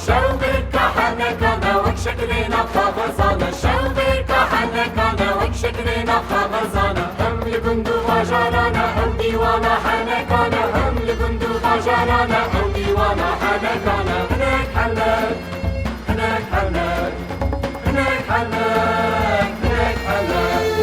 شوقك حنكنا وشكلنا خبزانة شوقك حنكنا وشكلنا خبزانة هم لبندو باجارانا هم ديوانا حنكنا هم لبندو باجارانا هم ديوانا حنكنا هناك حنك هناك حنك هناك حنك هناك حنك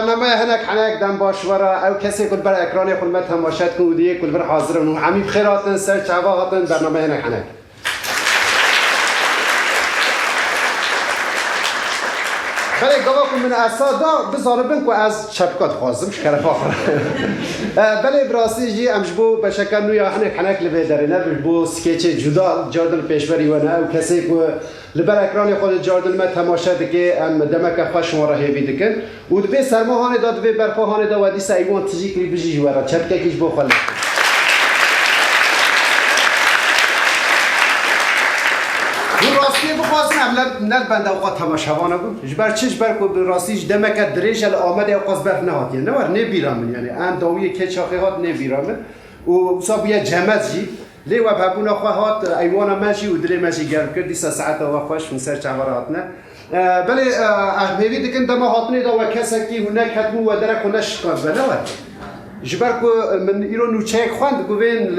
برنامه هناك حناك دم باش ورا او کسی کل بر اکرانی کل مت تماشات کن ودیه کل بر حاضر و همین خیراتن سر چواغاتن برنامه هناك حناك بله گواکم من اسادا بزاربن کو از شبکات خواستم شکر فاخر بله براستی جی امجبو به شکل نویا حناك لبه درینه بو سکیچ جدا جاردن پیشبری و نه او کسی کو لبر اکرانی خود جاردن ما تماشا دکه ام دمک خوش ما را هیوی دکن و دبی سرماهانه داد دبی برپاهانه دا و دیسا ایوان تجی کلی بجی جوارا چپکه کیش بو خلق راستی بخواستم نل بنده اوقات تماشاوانه بود جبر چش بر کو راستیش دمک دریج ال آمده اوقات برف نهات یعنی نور نبیرام یعنی ام داوی که چاخیات نبیرام و صاحب یه جمعی لی و بابونا خواهات ایوانا ماشی و دلی ماشی گرم کردی ساعت و خوش من سر چهاراتنا بله می‌بینید دکن دم هاتنی دا و کسی که هنر کدوم و درک هنرش کار بنواد جبر کو من ایران نوچه خواند گوین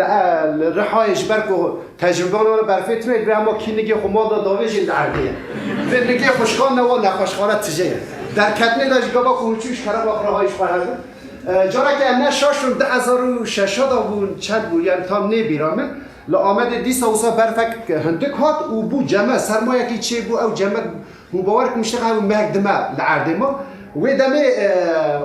رحای جبر کو تجربه آنها برفت می‌د و اما کی نگی خمال دا داویج این عردیه و نگی خوشخوان و نخوشخوانه تجیه در کتنی داشت گبا کوچوش کرد با راهایش خواهد جارا که نه شاشون 2006 بود چند بود یعنی تام نبیرامه لا آمده دیسا وسا برفک هندک هات و بو جمع سرمایه کی چه بو او جمع مبارک مشتغل و مهد دماء لعرد ما و دمه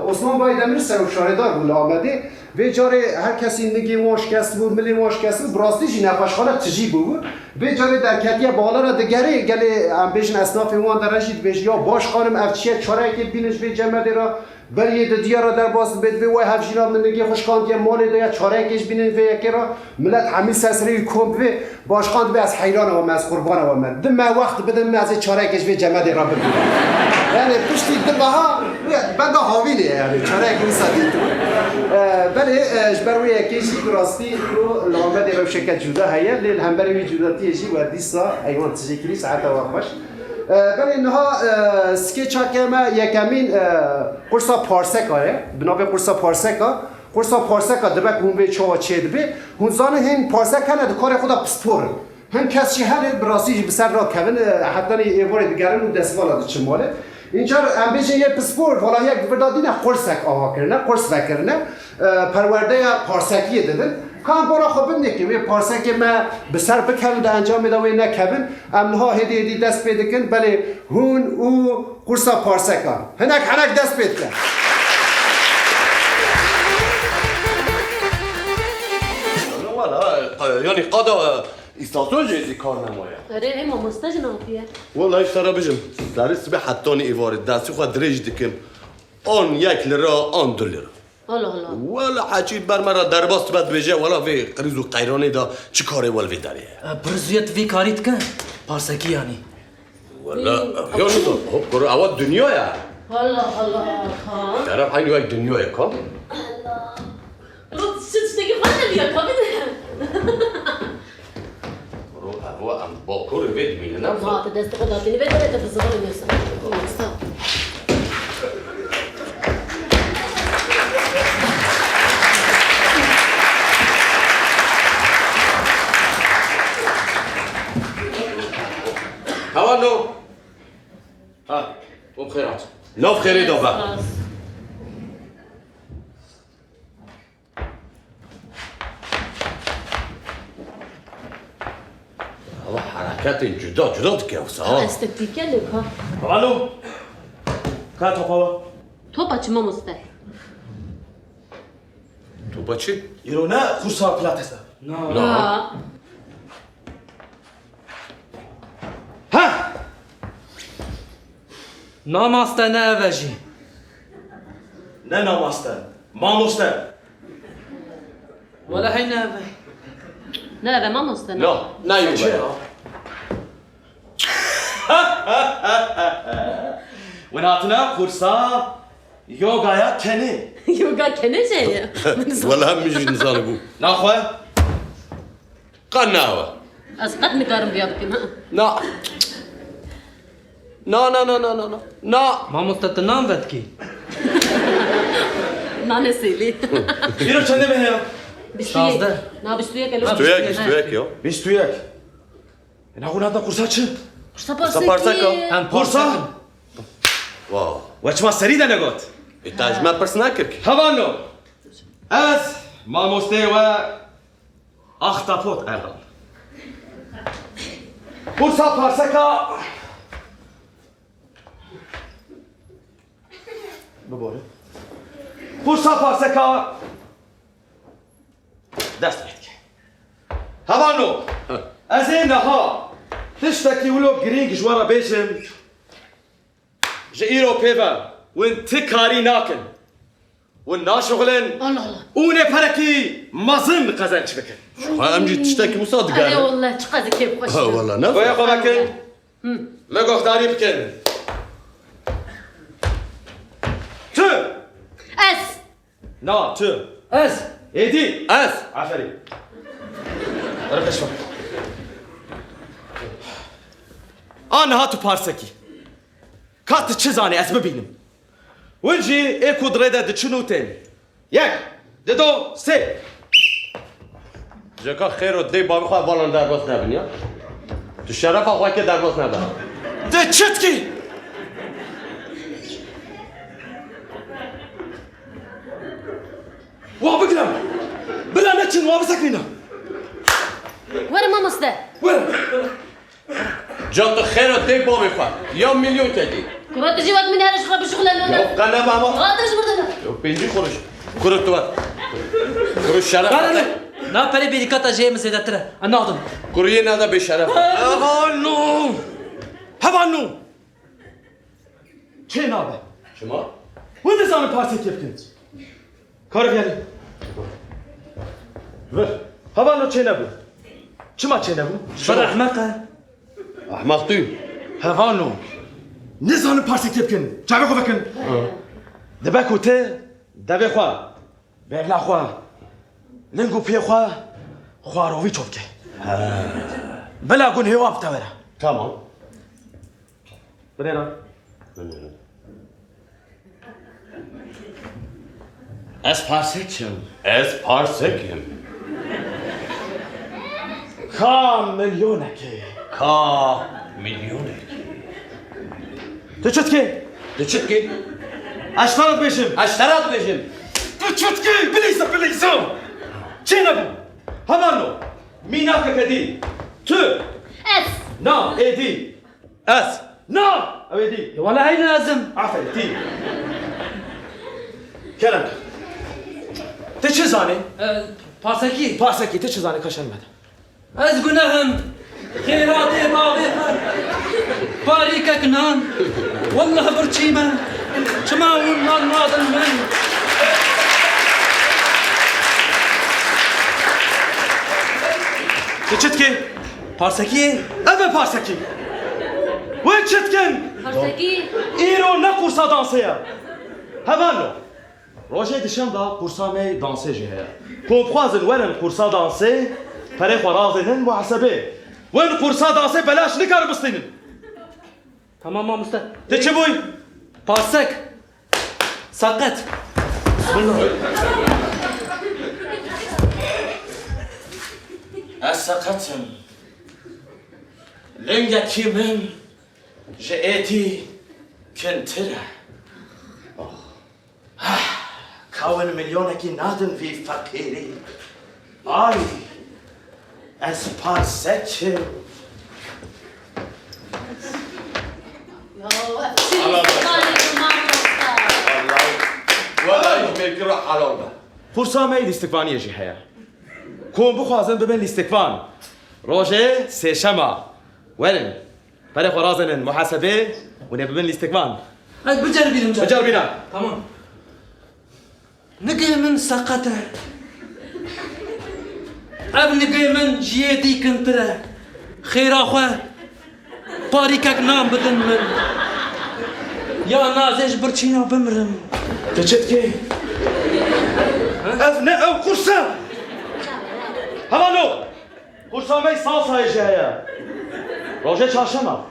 عثمان باید دمر سر و شاردار بود آمده و جاره هر کسی نگی واش کس بود ملی واش کس بود براستیش نقاشخانه تجی بود و جاره در کتیه بالا را دگره گله ام بیشن اصناف وان درشید بیش یا باش خانم افچیه چاره که بینش به جمع را بریه دیارا در باز بد و هفشینا من نگی خوشکان که مال دیا چاره کش بینن و یکرا ملت همین سسری کمپ و باشخان به از حیران و از قربان و من دم وقت بدم از چاره کش به جمع را ببینم یعنی پشتی دمها بنده حاویله یعنی چاره کش سادی بله جبروی کشی راستی رو لامد رو شکل جدا هيا لیل هم بروی جداتی جی و دیسا ایوان تشکری ساعت و خوش بله اینها سکیچ ها که ما یکمین قرصا پارسکه بنابرای قرصا پارسکا دبک هم به چه چه دبی هون زانه هم پارسک کنه دکار خدا پسپور هم کسی هر براسیج بسر را کن حتی ایوار دیگران و دستوالا چه ماله اینجا هم بیشتر یه پسپور والا یک وردادی نه قرصک آها کرنه قرص وکرنه پرورده پارسکیه دادن کام برا خوب نکیم یه پارسک ما بسر بکرد و انجام میده و نکبن امنها هدی دست پیدا کن بله هون او قرصا پارسکا هنک دست پیدا کن يعني قضا استاسون جيزي كار نمايا أري إما مستجنة فيها والله إيش ترى بجم دارس بحطوني إيفار داسي خو دريج دكن آن یک لرا آن دو لرا الله ولا حاجید بر مرا در باست بد بجه ولا وی قریز و قیرانی دا چی کاره ولوی داره برزویت وی کاریت کن پارسکی یعنی ولا یا نو دا کرو اول دنیایا الله ها طرف این یک دنیایا کام رو تشتكي فانا اللي يقابل هو ام باكور ويد مين نعم ها تدست قدرتني بدل تفزغ الميسا هوانو ها وبخيرات لا بخير دوبا حركات جدا که وسا استتیکه لکا الو که توپاوا تو با چما مسته تو با چی؟ ایرو نه خورسا پلاتسا نه ها ناماسته نه اوجی نه ناماسته ماموسته ولا هی نه اوی نه به ما مسته نه نه یو چرا؟ وناتنا خورسا یوگایا کنه یوگا کنه چه ولا هم میجی نزانه بو نخواه قناوه از قد نکارم بیا بکن نه نه نه نه نه نه نه ما مستتنام ود کی نانه سیلی ایرو چنده بهیم؟ 21 16. نه 21 الو تو یک یا 21 اینا خوناتنا خورسا چه؟ Kursa پارسکا parsaki. ام خورسا؟ واه وچما سری ده نگوت ایتاج ما پرس نکر کی هوانو از ماموسته و اختاپوت الان خورسا پارسکا بباره خورسا پارسکا دست بید که هوانو از این ها تشتکی ولو گرینگ جوارا بیشم جئيرو بيفا وانت كاري ناكن والناشغلن Allah Allah. اونه فركي مازن قزنش بكن ها امجی تشتکی مصاد Hadi گره vallahi çıkadı keyif hoş. ها والله نه ويا خو بكن ما قداري بكن تو Es. نا تو از ايدي از عفري ركز شوي انا هاتو بارسكي كات تشزاني از ببينم ونجي ايكو دريدا دتشنو تاني ياك ددو سي جکا خیر و دی بابی خواه والان در باز نبین یا تو شرف خواه که در باز نبین دتشتكي وابقلم بلا نتشن وابسكنينا Var ma muste. وين جا تو خیر و دی بابی خواه یا میلیون کدی Kubat تجي وقت من هرش خرب شغل یا لنا. قنه بابا قادرش بردنا. یا پینجی خورش کرو تو کرو شرف قال نا پری بیریکاتا جیم زیدتره انادم کرو یه نده به شرف هوانو هوانو چه نابه شما؟ وين زمان بارسكي بكنت كارف يعني هوانو چه نبو چما چه نبو شر احمقه احمق توی هوانو نزان بارسكي بكن چاوه خو بكن دبكو ته دبه خوا بغلا خوا لنگو پی خوا خواروی چوبکه بلا گون هوا بتاوره تمام بدينا از پارسکم از پارسکم خام مليونك کا میلیونه تشتكي دچت اشترط بشم اشتراط بشم تشتكي بليزا چنبو هوانو ميناك كدي تو Es. نا ايدي اس نا ايدي ولا هی لازم عفوا تي كلام تشزاني پارسکی باسكي تشزاني كشن مد از گناهم خیراتی باقی باریکک نان والله برچیمه چما اون نان نادن من تشتكي پارسکی ابا باسكي وين تشتكن Parsaki. ايرو نقرصا دانسيا هوانو روجي دشندا قرصا مي دانسي جهه كومبخواز الورن قرصا دانسي فريق ورازنن محسبه وين قرصا دانسي بلاش نكر بسطين tamam ما مست تشبوي پارسک ساقط بسم الله اسقتم لنجا من جئتي كنترا كون مليونك نادن في فقيري اي اسبارسك شركة راح على الله قرصامي الاستقبانية جي هيا كون بخوازن ببن الاستقبان روجي سي شما وين بري خرازن المحاسبة ونبي ببن الاستقبان بجربي المجرب بجربينا تمام نقي من سقطه اب نقي من جيدي كنتره خير اخوه باريكك نام بدن من يا نازج برشينا بمرم تجدكي أفناء أو قرصة هلو قرصامي صاصة يجي هيا روجي شاشمة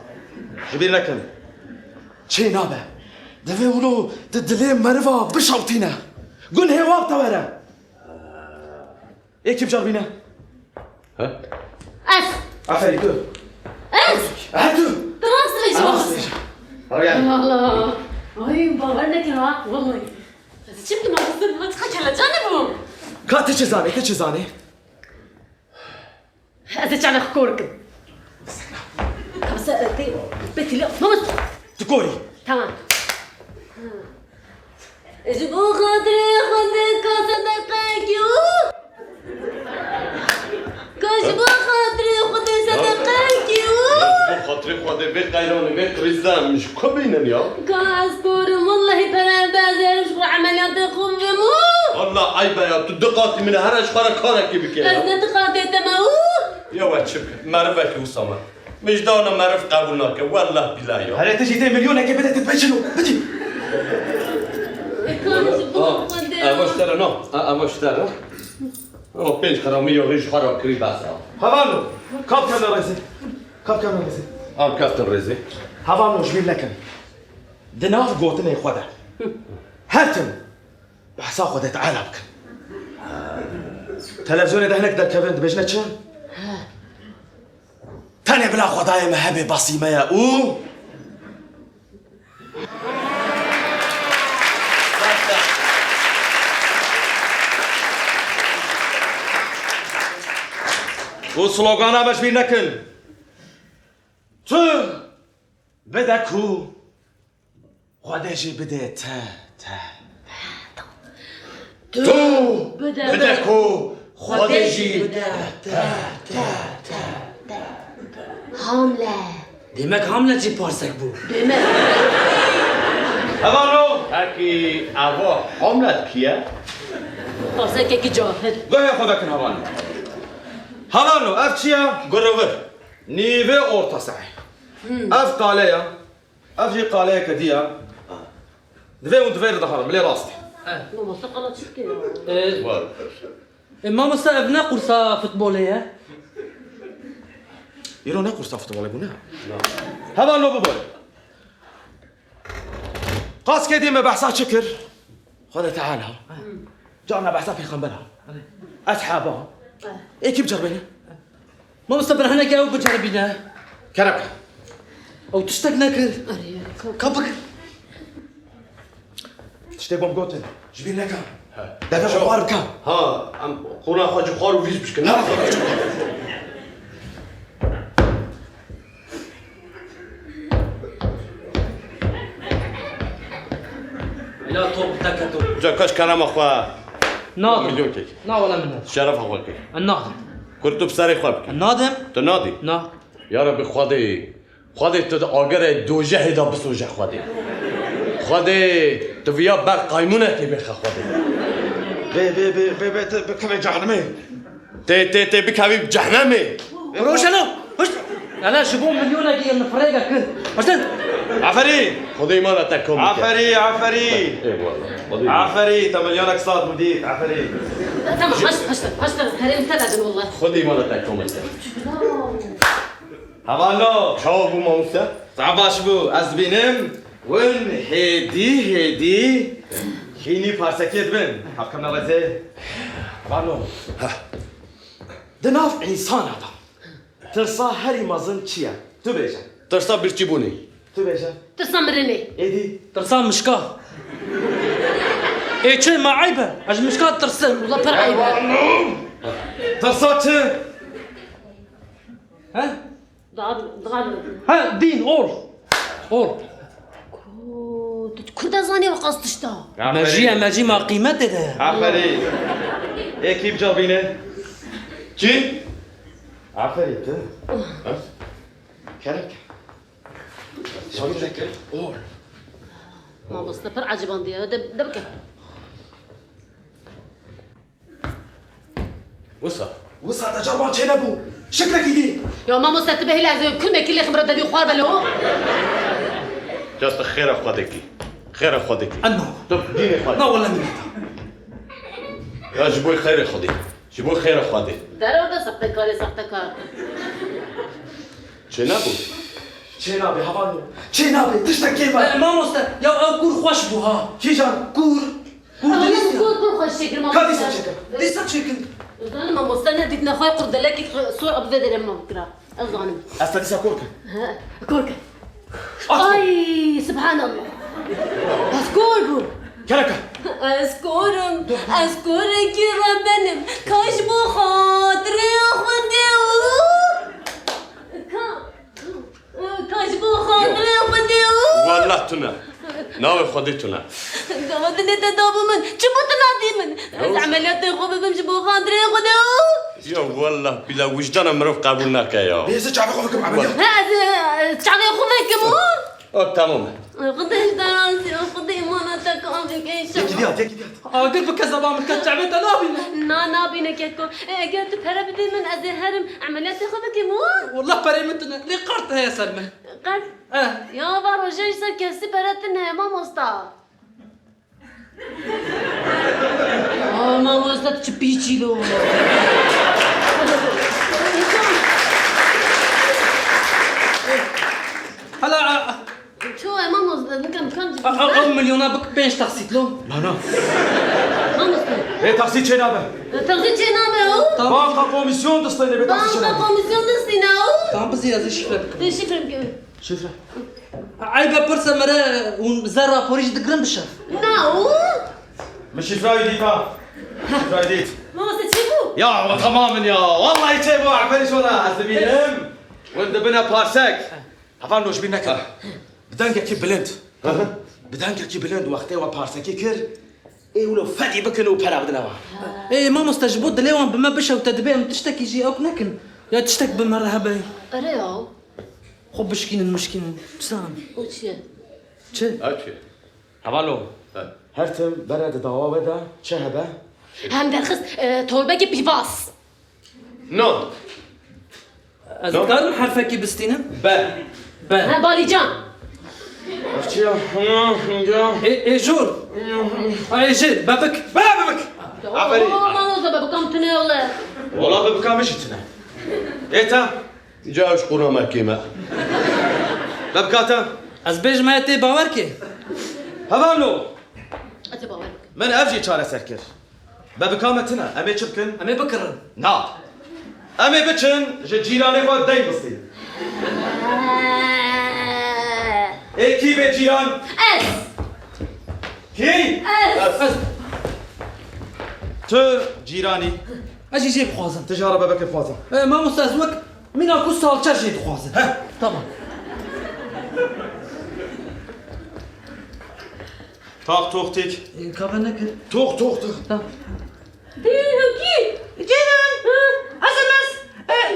جبين لكن چی نابه دوی اولو دلی مروا بشاوتینه گون هواب تاوره یکی بجار بینه اس عفری تو اس هاتو ترانسليت خلاص الله اي باور نکرا والله شفت ما تصير ما تخش على جانبهم کاتی چه زانی ازيت على خكورك بس بيتي لا ماما تکوری تمام اجبو خاطري خدك صدقك يو كجبو خاطري خدك صدقك يو خاطري خواده به قیرانه به قریزم مش کبینن یا كاسبورم والله بلا بازر شو عمليات خوب مو والله عيبه يا تدقاتي من هرش خارا كاركي بكي أزنت قاطع تماو يا واتشك معرفك وسامة مش دانا معرف قبولناك والله بالله يا هلا تجي 2 مليون هيك بدأت تبجلوا بدي اشترى نو اشترى بينج خرامي وغيش خرا كري باسا هبانو كاب كان رزي كافتن رزي هبانو جميل لكن دناف قوتنا يا خدا هاتم بحسا خدا تعال بك تلفزيون ده هناك ده كيفن بجنا تشان تاني بلا خدايا مهبه بصيمه يا او وسلوغانا باش بين نكن تو بدكو خداجي بدات تو بدكو خداجي حاملة ديمك عامله جي بارسك بو بما هبانو هاكي ابو عملت كيا قصدك كي جاهل قوي خدك هبانو هبانو افتشيا قربر نيفي اورتا ساعي اف قاليا افجي قاليا كديا دفي وندفير ظهر ملي راسي لو ما سقلت شكي ما مستقبلنا قرصة فوتبولية يرون اقول صفت ولا بنا هذا نو بابا قاس كدي ما بحثات شكر خذ تعالها جانا بحثات في خنبرها اسحابها ايه كيف جربينا ما مستقبل هنا كاو بجربينا كربك او تشتقنا كل كبك تشتغل بقوتن جبين لك دافع خوار بكام ها قونا خواج خار وفيش بشكل لا طوب تكتو جاكاش كلام اخوا ناظم مليون كيك لا ولا من هذا شرف اخوك الناظم كنت بساري خوابك الناظم تنادي نا يا رب خدي تاجر دو جهدا بسوجه خدي تفيا بر قايمونه تبخ خدي بكم جهنمي تي بكابي جهنمي روشنا هش انا شبون مليون اجي من فريقه كل هشتن عفري خدي ما تكم عفري اي والله عفري 8 مليون اقساط مدير عفري تمام هشتن هرم تبعد والله خدي ما تكم هبانو شو ابو موسى تعباش بو از بینم ون هدی خینی پارسکیت بین حبکم نوزه بانو دناف انسان هذا ترسا هری مازن چیه تو بیجا ترسا برچيبوني تو بیجا تسمرني ایدی ترسام مشكاه ايه شي ما عيبه اج مشكاه ترسم والله برعيبة ترسا چه ها ضغط ها دين اور كرد بده زاني وقصتش تا مجی ما قیمت ده عفري ايه كيف جابينه؟ Ki? عفري انت كرك شو بدك؟ قول ما مستفر عجبان دي دبكه وصل وصل جربان شنو ابو؟ شكلك يدي يا ما مستتبه لازم كل ما كل خبره دبي خوار بلو جاست خير خودکی خير خودکی انه طب ديني لا خودی والله من يا جبوي خير خودی جبوي خير خودی دارو ده سختكاري سختكار چه نبود؟ شنو ابي هبالو شنو ابي تشتك كيف؟ ما مست يا كور خوش بو ها كي جان؟ كور دليسا كور خوش شكل ما كادي ساتشك دليسا شكل انا ما مستنى ديك نخوي قرد لك صور ابدا لما بكره الظالم استديسا كورك كورك اي سبحان الله اسكور كركه أذكرك يا ربنا كاش بخاطري خدي كاش بخاطري خدي والله تنا ناوي خودتنا قمتني تدابو من شبوتنا ديمن عمليات خوب بمشي بخاطري خدي يا والله بلا وجدان مروف قبولناك يا ليش تعرف خوفك عمليه؟ هذا تعالي خوبك كمان تمام خدي دراسي خدي إيمانتك أبيك يكديات يكديات قلب كذا بعمل كتعبت نابي نا بينك يكون قلت بهرب دي من أزهرم عمليات خوبك يمون والله بريمتنا ليه قرتها يا سلمى قال يا بارو جيش كسي براتنا ما مستا ما مستا تشبيشي له هلا شو ما مستا كم أو مليون بك بينش تقسيت له لا لا ما مستا ايه تقصيد شنو ابي؟ تغزي شينا ما هو بانكا كوميسيون تصطيني بتقصيد بانكا شنو؟ كوميسيون دستينا تمام بس يا زي شفلك دي شفر بكير شوف عيبة برسا مرة وزارة بوريج دقرن بشر ناو مش فراي ديتا فراي ديت ما مستا تشيبو يا تماما يا والله يتبوا عفري شو انا ازبينهم وند بنا بارسك هفان نوش بينك بدانك كي بلند بدانك كي بلند وقتي وبارسكي كر ايه ولو فدي بكن وبلا بدنا ايه ما مستجبوت دليوان بما بشا وتدبيهم تشتكي جي اوك نكن يا تشتك بمرة هباي أريو خب بشكين المشكين بسام وشي چه؟ اوكي هفالو هرتم برد دعوا بدا شهبه هم درخص توربك بيباس نو أذكر حرفك بستينا؟ با ها بالي جان ارتيا ايه جور ايه جيل بابك بابك عفري ما نوصل بكم تناولا والله ببكا مشيتنا ايتا جاوش قرامة كيما ببكاتا أزبيج ما يتي باوركي هفالو أتبارك من افجي شارع سركر ببكامتنا امي شبكن أمي بكرن نا امي بچن جيراني خود داي بستي اي كي بي جيران أس كي أز تو جيراني أجي جيب خوازن تجارة ببك فازا ما مستازوك من أكو سال تشرجي خوازن ها طبعا طاق توختيك كابا نكر توق طبعا دي جيران أزمس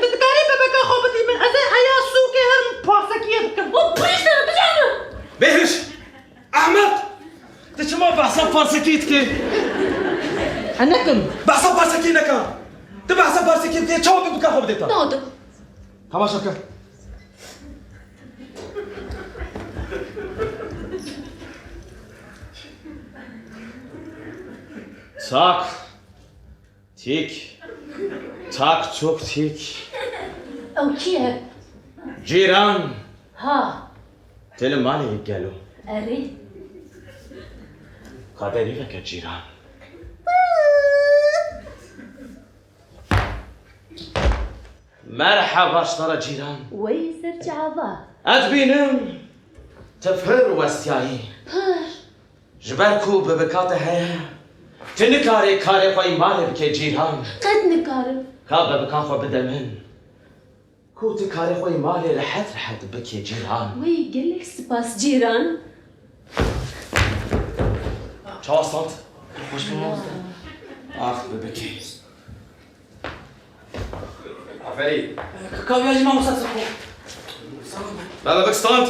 تذكري بابك خوبتي من أزي حياة سوكي هرم باسكي بكم وبريش بجانا بهرش احمد تشما بحسب فارسكيتك أنكم بحسب فارسكي نكا تبحسب فارسكي بكي شو ببكا خوب ديتا نود تماشا كا تاك تيك تاك توك تيك أو كيه جيران ها تلماني قالوا أري قادري لك يا جيران مرحبا اشترى جيران ويسر جعبا ادبينم تفهر وستياي هر جبركو ببكات هيا تنكاري كاري خوي مالي بكي جيران قد نكارم كابا بكان خو بدمن كوت كاري خوي مالي رحت بكي جيران وي قلك سباس جيران چاوا استانت خوش بمانست آخ ببکی آفرین کاویاجی ما مستسخو بابا بك استانت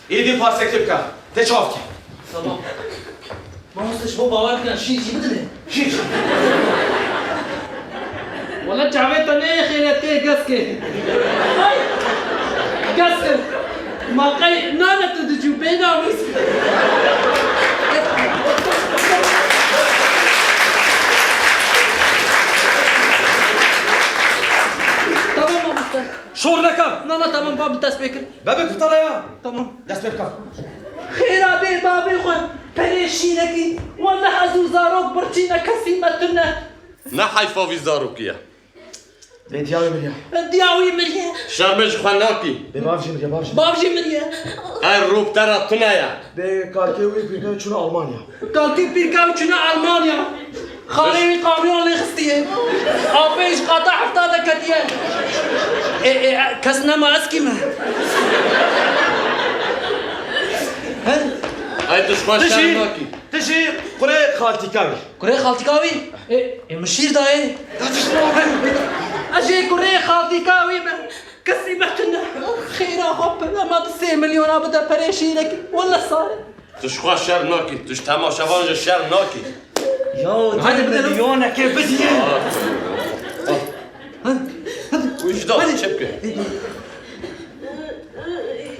ایدی پارسک تبکن ته چاف کی سلام ما مستش بو باور کن شي بدنه شیش ولا جعبت انا خيرت كي قسكي قسكي ما قي نانا تدجو بينا ويس تمام مستر شور نکن نانا تمام باب تسبيكر بابك بطلع يا تمام دست بکن خير ابي بابي خون بريشينكي ولا حزو زاروك برتينا كسيمتنا نحي فوفي زاروكيا دیاوی مریا دياوي مريا شرمش خناكي به بابجی مریا بابجی بابجي مريا الروب ترى تنايا به کارکیوی پیرکه چون آلمانیا قالتي بيركاو كنا المانيا خاري قاميون اللي خستيه ابيش قطع حفطه كتيه كسنا ما اسكيما هاي تشخوان تشي شرماكي تشي قره خالتي کاوی كوري خالتي كاوي مشير داي اجي كوري خالتي كاوي كسي بحتنا خير اخوب ما تصير مليون ابدا بريشي لك ولا صار تشخوان شرماكي تش تماشاوان شرماكي هذا مليونه كيف بديه وش دار شبكه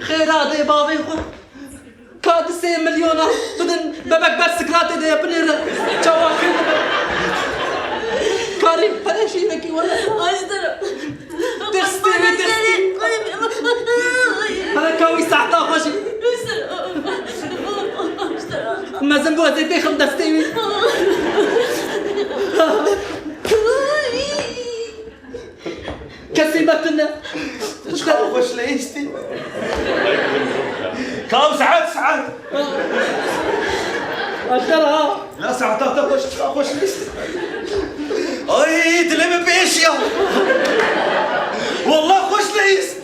خير هذا بابي خو كاد 3 مليون بدن بابك بس سكرات دي بنر جواكل كاري فرشي لك ولا اشترى تخستي انا كوي ساعتا خوشي ما زنبو زيتي خم دستي كسبتنا خوش ليشتي كم ساعات اشترى لا ساعات خوش ليشتي اي تلم باشيا والله خوش ليست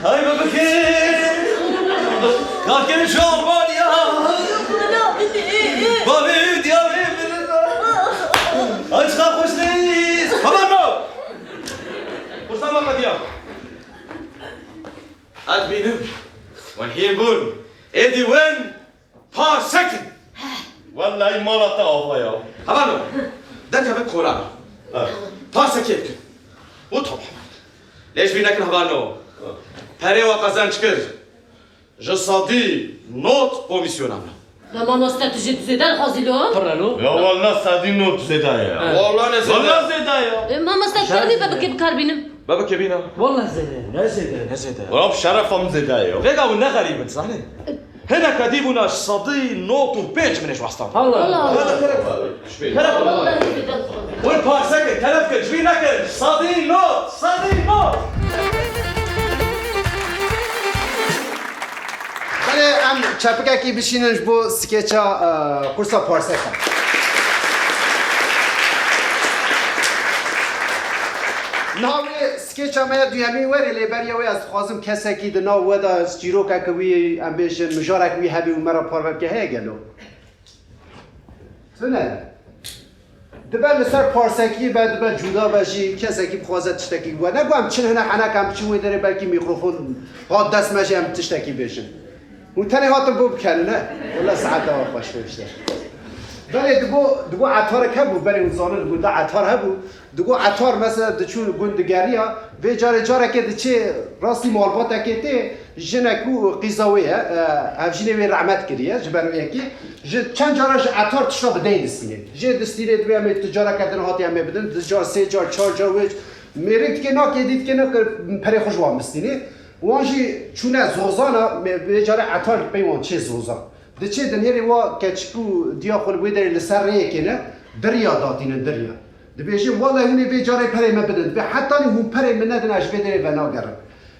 هاي بابكي كان شو المانيا بابي ديابي ايش خوش ليست خبرنا وش ما قديا ادبينم والحين بون ايدي وين بار سكن والله ما تعرف يا خبرنا ده كمان كولا بار سكن وطبعا ليش بينك خبرنا هري وقزان شكر je صدي نوت بوميسيونابل لما نستات جيت زيدان خازيلو قرروا يا والله صدينو زدايا والله نزل والله زدايا ماما استكترني بابك بكار بينم بابا كبينا والله زين نزل ورب شرفهم زدايا فيقا ونا غريب صحيح هنا كديبنا صدي نوت وبيج منش واسطان الله هذا كلام والله زيدان وين بار سكن كلامك جبينك صدي نوت ولی ام چپکه کی بشیننش بو سکیچا کورسا پارسکا ناوی سکیچا ما دویمی وری لیبریا وی از خوازم کسی کی دنا ودا از جیرو که کوی امبیشن مجارک وی هبی و مرا پارو که هیگلو سنه دبل سر پارسکی بعد دبل جدا باشی کسی کی بخوازد تشتکی و نگویم چه هنه حنا کم چی داره بلکی میکروفون ها دست ماشی هم تشتکی بشن و تنی هاتم بو بکنه نه ولی ساعت ها خوش بشته ولی دگو عطار کبو برای اون زانه دگو دا عطار هبو دگو عطار مثلا دچون گندگری ها و جاره که دچه راستی مالبات که ته جنکو قیزاویه هفجینه وی رحمت کریه جبرو یکی چند جارش عطار تشتا بدهی دستینه جه دستینه دوی همه تجاره کردن هاتی همه بدن دجار 3 جار 4 جار ویج میرید که نا که دید که نا پره خوش وام دستینه وانجی چونه زوزانا بیچاره عطار پیوان چه زوزان دچه دنیری وا کچکو دیا خود بیداری لسر ریه کنه دریا داتینه دریا دبیجی والله هونی بیچاره پره ما بدن به حتی هم پره من ندن اش بیداری و ناگرن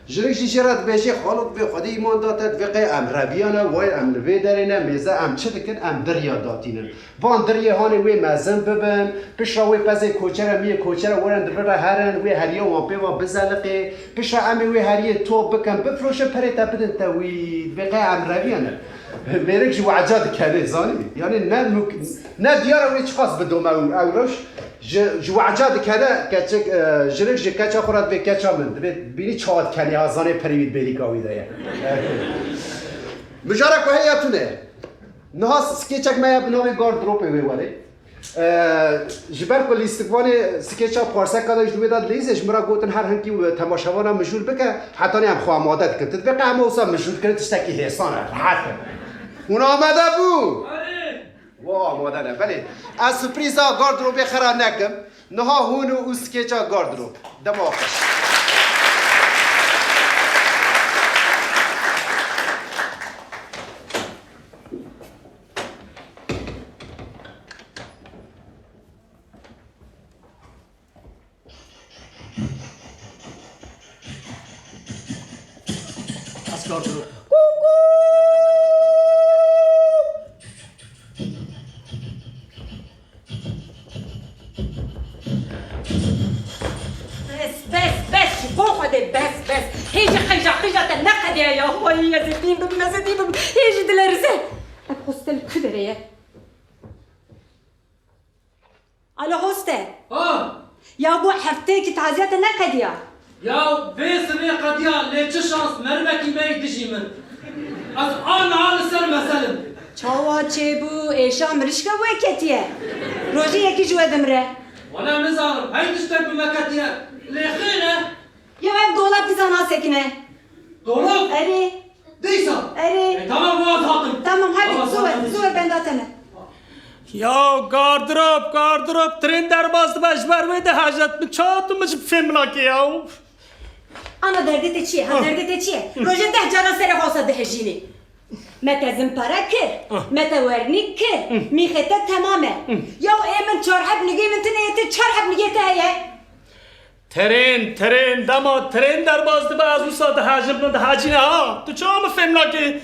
جریشی شرط بیشی خالق به خودی ایمان داتد وقع ام ربیانه وای ام بیدارینه میزه ام چه دکن ام دریا داتینه وان دریا هانی وی مزن ببن پیشرا وی پزه کوچره می کوچره ورن دبر هرن وی هریا وان پیوا بزلقه پیشرا امی وی هریه تو بکن بفروشه پره تا بدن تا وی وقع ام ربیانه Merek ji wacad kene zani. Yani ne diyara ve çıkas bedome avroş. Ji wacad kene keçek jirek ji keça xurat ve keça min. Bini çağat kene azane perivid belikawi de ya. Müjarek ve hayatune. Nahas skeçek maya binavi gardrope ve vare. جبر کل استقبال سکیچا پارسه کداش دوی داد لیزش مرا گوتن هر هنگی تماشاوانا مشهور بکه حتی نیم خواه مادت کرد تدبقه همه اوسا مشهور کرد تشتکی حسانه راحت اون آمده بو واه مادنه بله از سپریزا گاردروب خرا نکم نها هونو او سکیچا گاردروب دماغش بس شوفوا خدي بس هيجي خيجة تنقد يا هو يا زيتين بم هيجي دلرزه هوستل كدريه الو هوستل يا ابو حفتيك تعزيات نقد Ya vesme qadiya leçi şans mermeki mey dijimin. Az an halı ser meselim. çawa çebu eşam rişka veketiye roji yeki jwe demre Valla mezarım. Hay düştek bir mekatiye. Lehine. ya ev dolap dizana sekine Dolap. eri Değilsen. eri Tamam bu az hattım. tamam hadi zuver ben de atene Ya gardırop tren derbastı başbar ve de hacet mi çatımı filmla ki ya. ana derdi teçiye ha derdi teçiye roje de cana sere hosa de hejini mete zimpara kir mete vernik kir mihete tamame ya emin çarhab nige min tineyete çarhab nige teheye Tren dama tren derbastı bazı saat hacet hacine ha. Tu çamı filmla ki.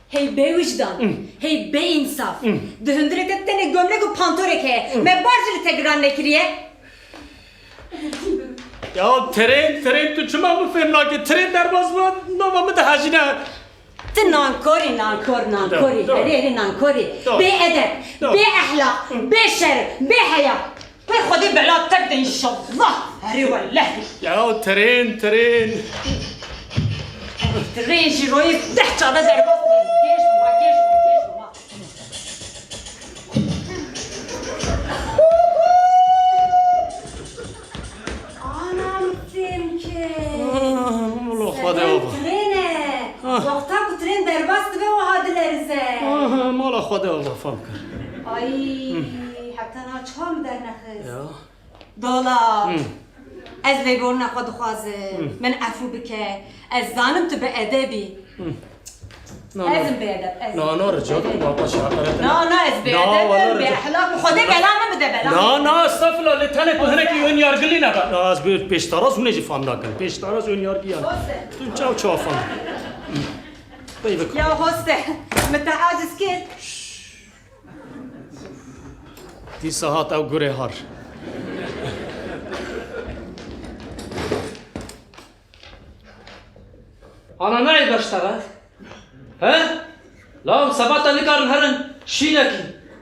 hey be vicdan hey be insaf döndürek tane gömlek u pantorek he me barjili tegran nekriye Ya tren tu çamı filmla ki tren derbastı novamı da hacine. Te nankori heri nankori Doğru. be edep Doğru. be ahlak be şeref be haya be khudi bela tek de inşallah heri vallahi Ya tren. tren jiroyi deh çada derbas geç baba anam temke Allah hadi baba. trene vakta bu tren derbas ve o hadilerize Mala hadi Allah famka. ay hatta na çam der nakhis dola ez ve gorna xod xwazim min afu bike ez zanim tu be edebi ezim be edeb ez Na ricak baba şakaret. na ez be edeb be ahlak xode belamı bide belamı Na estağfurullah lütfen bu heneki ön yargılı ne kadar? Az bir peştaraz huneci famdakan. Peştaraz ön yargı yani. Tu çav fam. Bey bak. ya hoste meta aciz kir Di saat av göre har. Ana ne başlara? He? Lan sabahta nikarın herin şineki.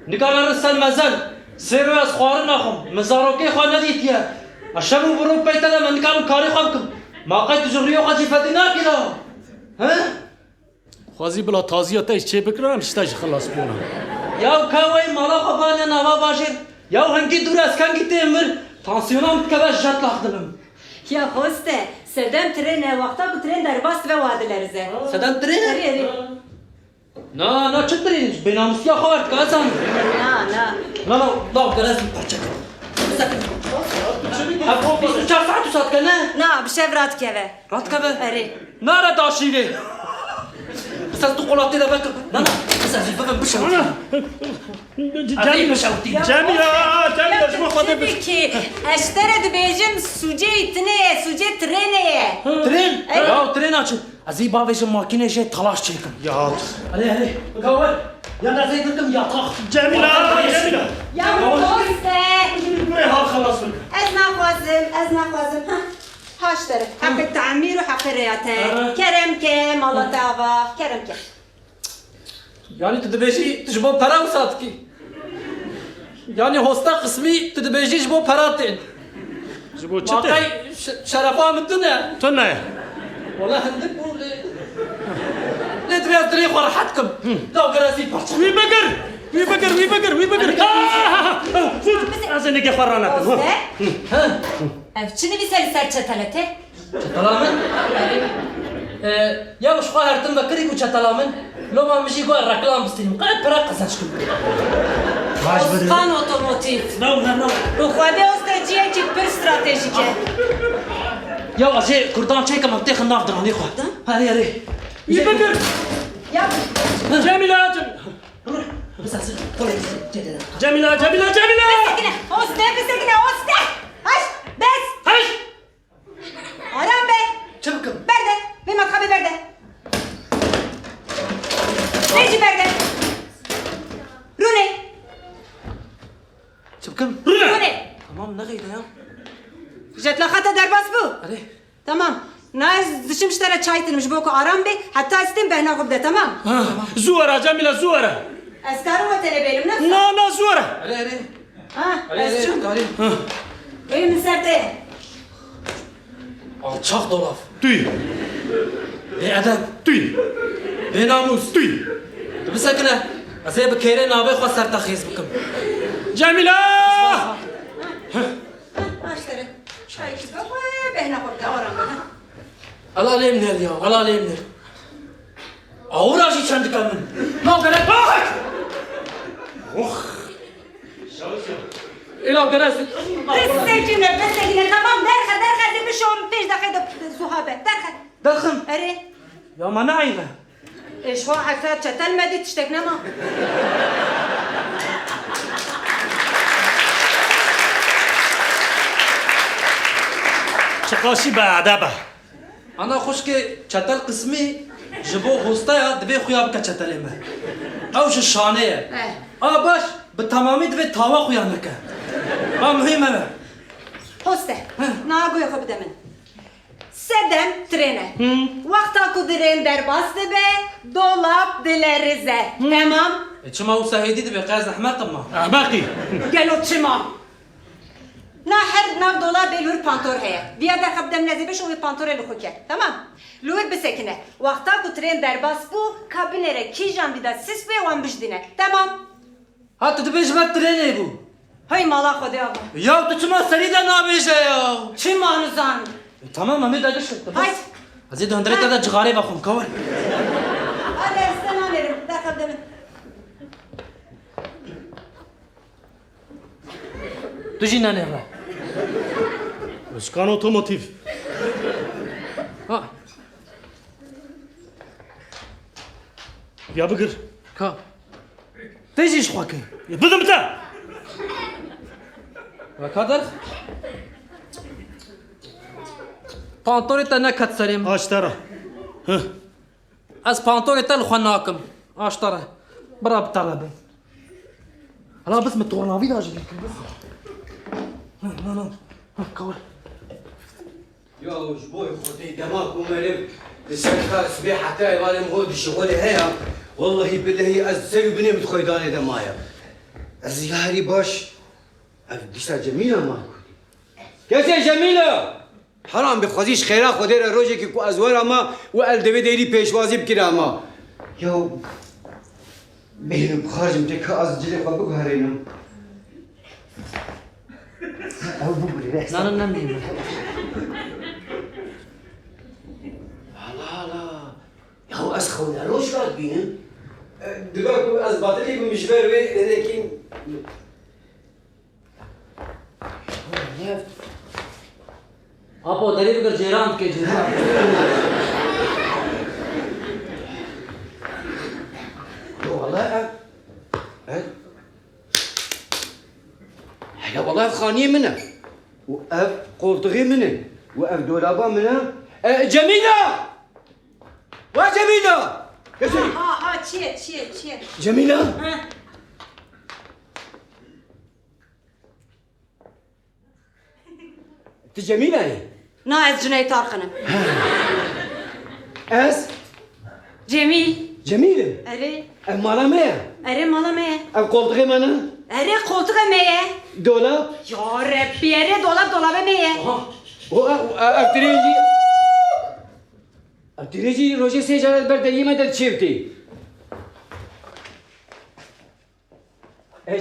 Nikarın sen mezel. Servas xwarın axım. Mezaroke xwana ditiye. Aşamu burun peytele men nikarın kari xamkım. Maqay tujuriyo xaci fedina kira. He? Xwazi bila taziyata iş çe bikram işte xalas buna. Ya kavay mala xabane nava başır. Ya hangi dur askan gitti emir. Tansiyonam tkaba jatlaxdılım. ya hoste sedem trene vakta bu tren derbas ve vadilerize Sedem trene? eri Na çıtırın. Benamus ya xavart kazan. na La garazim parça. Afro biz 4 saat usat kana. na bir şevrat keve Rat kave. eri Nara daşive. Sen tu qolatı da bak. Nana. Sen zifafın bir şey. Abi bir şey. Cemila şuna xwade Tabii ki eştere dibêjim sucê tine sucê treneye Tren. Ya tren açın. Azî bavêjim makine jê talaş çekim. Ya Hadi. Gavur. Ya da zeydirdim yatak. Cemila. ya hoste Buraya hal xalas bik. ez naxwazim haştere hakkı tamir ve hakkı reyate kerem ke malata ava kerem ke Yani tu dibêjî tu ji bo pera wisa dikî. Yani hosta kısmî tu dibêjî ji bo pera tên. Ji bo çi te? Vakay şerefa min tu ne? Tu ne? Wala hindik bû lê. Lê divêz dirê xwe rehet kim. Law gerazî parça. Wî bigir! Wî bigir, wî bigir, wî bigir! Ez ê neke xwe ranekim. Oste? Ev çi nivîse li ser çetelete? Çetala min? Ya ji xwe hertim vekirî ku çetala min. Loma min jî got reklam bistînim. Qet pera qeseç kim. Ostan otomotiv. Bu xwedê osteciyekî pir stratejîk e. Ya ez ê Kurdan çêkim em têxin nav diranê xwe. Herê herê. Wî bigir! Ya Cemile! Bisasın. Cemile, Cemile, Cemile! Sekine, oste, sekine, oste! Haş, bes! Haş! Aram be! Çabuk. Berde, ve matkabı berde. Neci berde? Rune, Çabuk. Rune. Tamam ne gıydı ya? Jetlakata derbas bu. Hadi. Tamam. Naz dışım ştara çay tırmış boku aram be. Hatta istem behna kubde tamam. Zuwara, Cemile, zuwara! Eskaru ve telebelim nasıl? Na, zuwara! Hadi hadi. Ha, Hadi esçum. hadi. Benim serte. Alçak dolaf. Tüy! Be edep. Tüy! Be namus. Tüy! Tu bisakine. Ez ê bi kêrê navê xwe sertexîz bikim. Cemile! Aştere. Çay ki baba behna kubde aram be. Allah lêm ner ya. Allah lêm ner. Awra jî çend dike min. Nav gerek. İlav gerek. Bes sekine tamam derha demiş oğlum 5 dakikada zuhabe derha. Daxim. Ere. Ya ma neayme. ايش هو حكايه شتل مدي تشتكنا ما Çakaşi be adaba! Ana xuşkê çetel qismî ji bo hostaya divê xuya bike çetelê me. Ew ji şanê ye. A baş bi tamamî divê tawa xuya neke. A mühim e. Hoste. Na goya kapı demin. Sedem trene. Vakta ku diren derbas be, dolap dilerize. Tamam. Çima wisa hêdî divê qez ehmeqim ma. Ahmaqi! Gel o çima. Na her nav dolap belur pantor heye. Biya da kapdem nezibe şu pantor el xuke. Tamam. Lur bisekine. Vakta ku tren derbas bu kabinere kijan bir da sis be wan bijdine. Tamam. Ha tu divê ji me trênê bû. Hay mala xode abi. Ya tu çima serî de nabêje ya. Çima nuzan. Tamam em ê de gişt. Haydi. Ez ê di hundirê te de cigarê vexwim kewal. Hadi sen anerim. Da kapdemin. Tu jî nenêre. Özkan otomotiv. Ha. Ya bigir! Ka. Te jî ji xwe kir. Bidim te! Ve kader. Pantorê te neket serê min. Aştara! Ez pantorê te li xwe nakim. Aştare. Bira bi te re bin. Hala bis min tornavî da jî bikim. Na. Kewal. يا وجبوي خدي دماغ ومرم السكر صبيح حتى يبالي مغود شغلي هيا والله بالله ازاي بني متخيداني دمايا ازياري باش ديشتا جميلة ما كيف يا جميلة حرام بخوازيش خيرا خدي روجك كو ازوار ما وال دبي ديري بيشوازي بكرا ما يا بينم خارج متك از جلي خبك هرينم او بقولي Na. يا هو اسخن روش قاعد بين دقاق از باطلي بمجبر وي لكن Apo derê bigir cêran dike cêran. والله هلا والله خانية منه وأف قولتغي منه وأف دولابا منه جميلة وجميلة Ha çiye. جميلة Ha. انت جميلة هي Na ez Cüneyt Arkan'ım. اس Cemil. جمیله اره ام مالا میه اره مالا میه ام قلدقی منه اره koltuk میه دولاب یا ربی اره dolap میه و افتریجی روژه سیجارت بردهی مدد چیفتی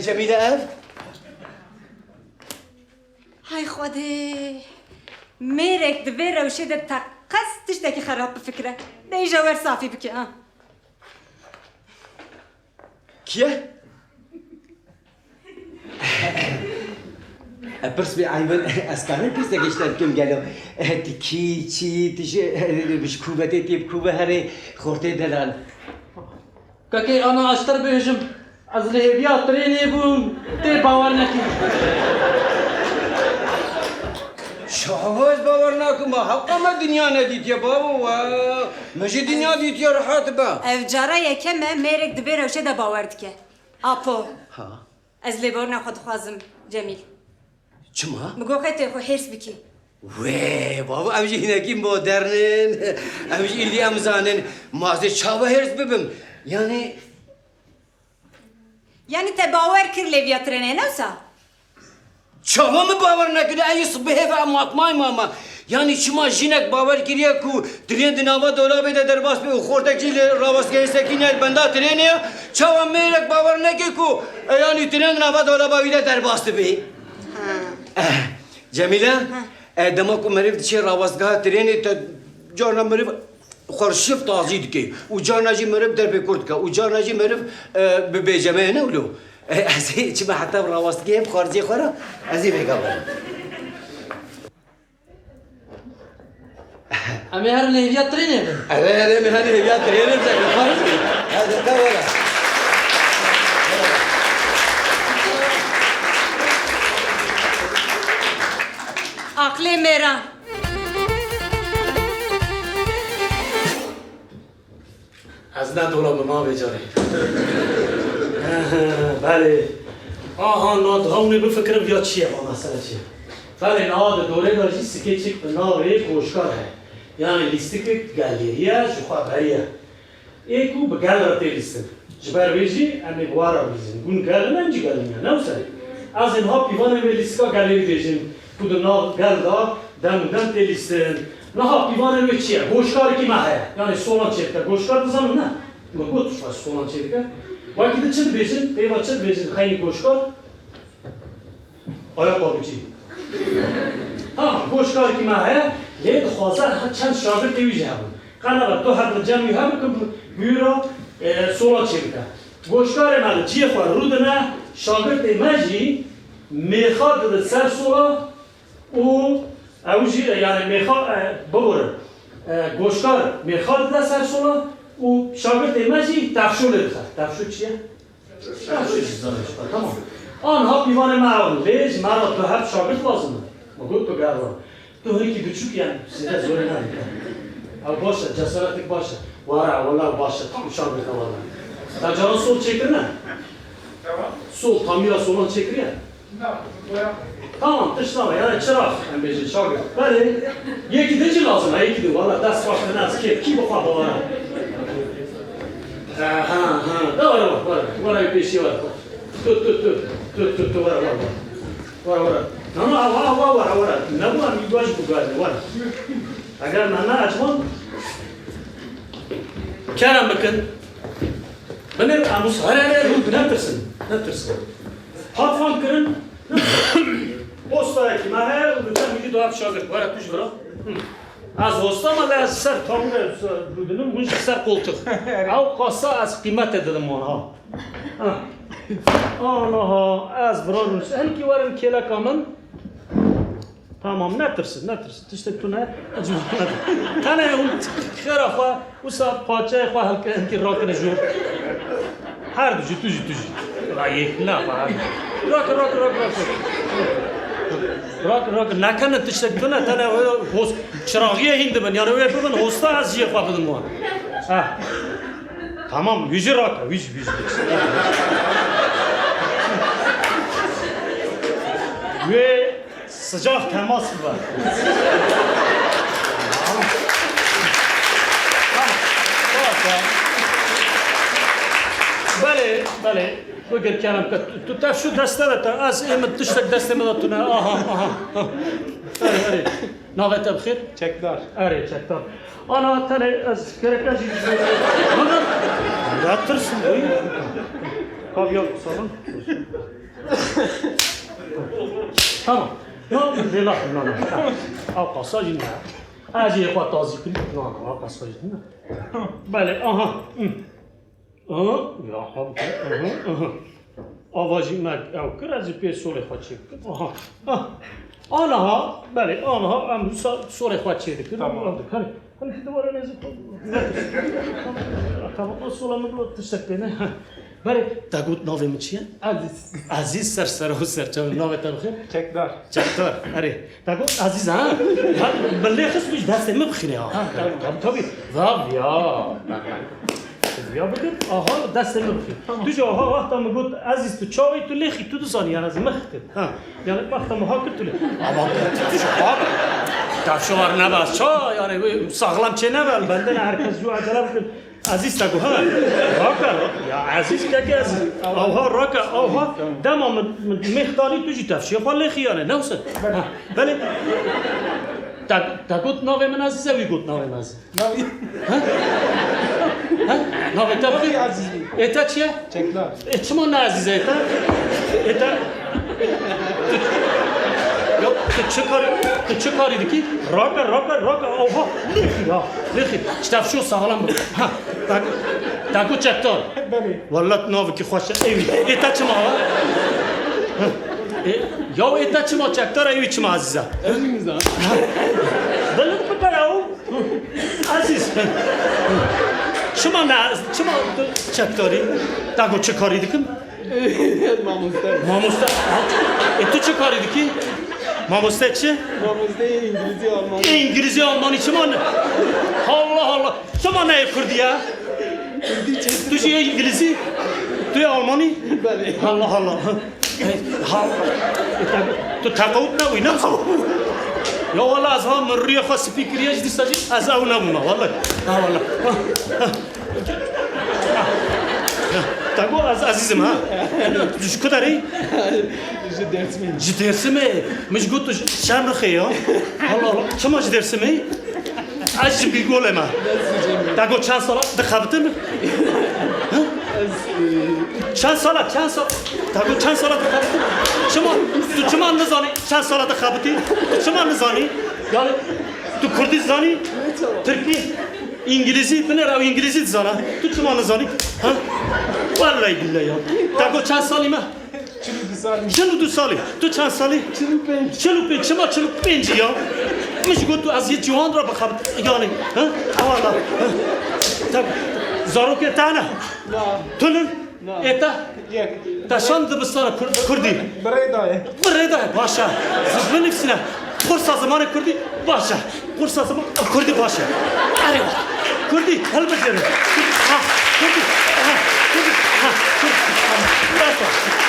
جمیله اف های خوده میرک دوی روشه ده تقص تشتکی خراب بفکره ده جوار صافی بکه کیه؟ پرس بی عیبان اسکانه پیست گشتن کم گلو کی چی تیش بش کوبه تیب کوبه هره خورته دلال که انا اشتر بهجم از لهبیا ترینی بون تی باور نکی شهواز باور نکن حقا ما دنیا ندیدی بابا مجی دنیا دیدی راحت با اف جارا یکمه میرک دوی روشه ده باورد که اپو ها از لیبور نخود خوازم جمیل چما؟ مگو خیلی خو حرس بکی وی بابا امجی هنگی مدرنن امجی ایلی امزانن مازه چاوه هرس ببم یعنی te باور کر لیویا ترنه نوسا چاوه می باور نکده ای صبحه و اماتمای ماما یعنی شما جینک باور کریه کو ترین دناوا دولابه ده درباس به خورده کی راواس گیسته کی نه بندا ترینه چاوه میرک باور نکی کو یعنی ترین دناوا دولابه ویده درباس به جمیله دما کو مریف چه راواسگاه ترینی تا جانا مریف خورشیف تازید کی و جانا جی مریف در بکرد که و جانا جی مریف به بیجمه نه ولو ازی چه حتی راواسگاه خارجی خورا ازی بگم امی هر لهبیا ترینی بون اره مهانی بیا ترینی بزن خارجی هذا دولا عقل میرا از نه دولاب ما بجاره بله آها نادهاونه بفکرم یا چیه با مسئله چیه بله نهاد دوره داشتی سکیچک به ناوره کوشکار ہے یعنی لیستی که گالیریه جخوا بریه ایکو به گل را تیلیستن جبر بیجی امی بوارا بیزین گون گل نمجی گلینه نوسری از اینها پیوانه به لیستی که گالیری بیجین کود نا گل دا دم تیلیستن نها پیوانه به چیه گوشکار کی ماه یعنی سولان چیه گوشکار بزنم نه مگو توش باش سولان چیه وقتی ده چه بیجین پیوا چه بیجین خیلی گوشکار آیا قابل چی گوشکار کی ماه لید خوازه چند شاگرد دیویجه هم قنابه دو حد جمعی هم که بیورا سولان چیه گوشکار من چیه خواه رودنه شاگرد مجی میخواد سر سولا او اوجی یعنی میخواد ببره گوشکار میخواد سر سولا او شاگرد مجی تفشول بخواد تفشول چیه؟ تفشول تمام آنها پیوان معاون لیج مرا تو هر شاگرد لازمه مگود تو گروه تو هیکی بچوکی هم سیده زوری ندیده او باشه جسارتک باشه وارا والله باشه شاگرد والله در جهان سول چکر نه؟ سول تامیرا سولان چکریه؟ Tamam dışlama yani çırak hem beji şagir. Bari yeki de lazım ha yeki de valla ders vakti nas ki bu kadar var. Da var bir peşi var. Tut var. Var. Ne bu an bir bu galiba var. Agar nana açman Kerem bakın. Benim amus her ne tırsın. Hatfan kırın. Posta ki maher u da mi do şagird var tuş bura. Az hosta ma da ser tamam rudunun muj ser koltuk. Av qasa az qiymet edelim ona. Ana az bronus elki varın kela kamen. Tamam ne tırsın. İşte tune acımadı. Tane xerafa usa paça fa halki rakne jur. Her tuji. Layık la fa. Rak nakanı tiştekduna tane host çırağıya hindi ben yani öyle ben hosta az şey yapadım o. Ha. Tamam yüzü rak yüz. Ve sıcak temas var. بله بگر کردم که تو تفشو دسته از این تشتک دسته مداتونه آها اره ناوته بخیر چکدار اره چکدار آنا تنه از کرکشی نه ترسم بایی کاویار سالن تمام نه لا او پاساژی نه از یه خواهد تازی کنی نه او پاساژی نه بله آها یا خواب آوازی مگ او کر از پی سوره خواهد چه آها آنها بله آنها هم سوره خواهد چه دکر حالی دوباره نیزه تمام سوله مبلو تشتک نه بله تاگوت ناوه من چیه؟ عزیز سر و سر چه ناوه تا بخیر؟ چکدار اره تاگوت عزیز ها؟ بله خست بیش دسته مبخیره ها تابی یا بگیر آها دست مبخیر تو جا آها وقتا مگود عزیز تو چاوی تو لیخی تو دوزانی یعنی از مختید یعنی وقتا مها کرد تو لیخی اما تو شخواب تفشوار نباز چا یعنی ساغلم چه نبال بنده نه هرکس جو عجله بکن عزیز تگو ها راکا یا عزیز که عزیز اوها راکا اوها دما مختاری تو جی تفشی خواه لیخی یعنی نوسد بله تگوت ناوه من عزیزه وی گوت ناوه من عزیز ناوه تا بخیر ایتا چیه؟ چکدار چما نه عزیزه ایتا تو چه کاری دیکی؟ راکا اوها لیخی چتفشو سهالم بود تاگو چکدار والله ناوه که خوشه ایوی ایتا چما یا ایتا چما چکدار ایوی چما عزیزه بلد بکراو عزیز شما چکداری؟ تاگو چه کاری دیکم؟ ماموسته تو چه کاری دیکی؟ ماموسته چه؟ ماموسته انگلیزی آلمانی چما نه؟ الله شما نه کردیه؟ تو چه انگلیزی؟ توی آلمانی؟ بله الله تو تقاوت نوی نه؟ یا والله از ها من روی خواه سپیکریه جدی ساجی از او نبونا والله تاگو از عزیزم ها جشکو داری؟ جدرسمه مش گوتو شام رخی ها الله چما جدرسمه؟ عجب بیگوله ما تاگو چند ساله دخابتم؟ چند ساله تاگو چند ساله دخابتم؟ چما نزانی چند ساله دخابتی؟ چما نزانی؟ یعنی تو کردی زانی؟ ترکی؟ انگلیسی بنر او انگلیسی زانه تو چما نزانی؟ ها؟ والله بالله یا تاگو چند سالی ما؟ 42 سالی تو چند سالی؟ 45 چما 45 یا؟ میشه گفت تو از یه جوان را بخواب یعنی ها؟ والله تاگو زارو که تا نه؟ تو نه؟ ایتا؟ تاشان دبستان کردی؟ برای دای باشه زبون نفسینه قرص زمان کردی باشه قرص زمان کردی باشه اره کردی هل بگیره ها کردی ها کردی ها کردی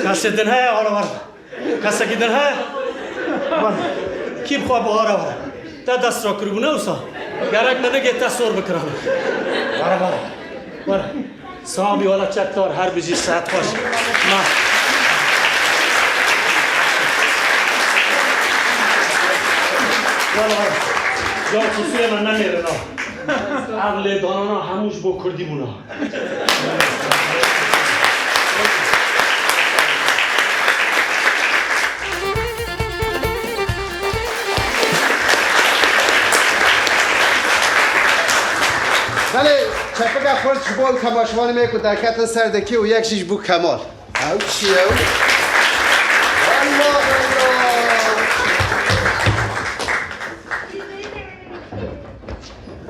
کسی دن های آره کسی که دن های کی بخواه بهاره تا دست را کرونه اوسا گرک ننگه تا سور بکرم باره سامی والا چکدار هر بجی صحت خوش ما والا جا خصوصی من نمیره نا عقل دانانا هموش با کردی بونا بله چپک افراد شبال کماشوانی میکن در کت سردکی و یک شیش بو کمال او چیه او؟ الله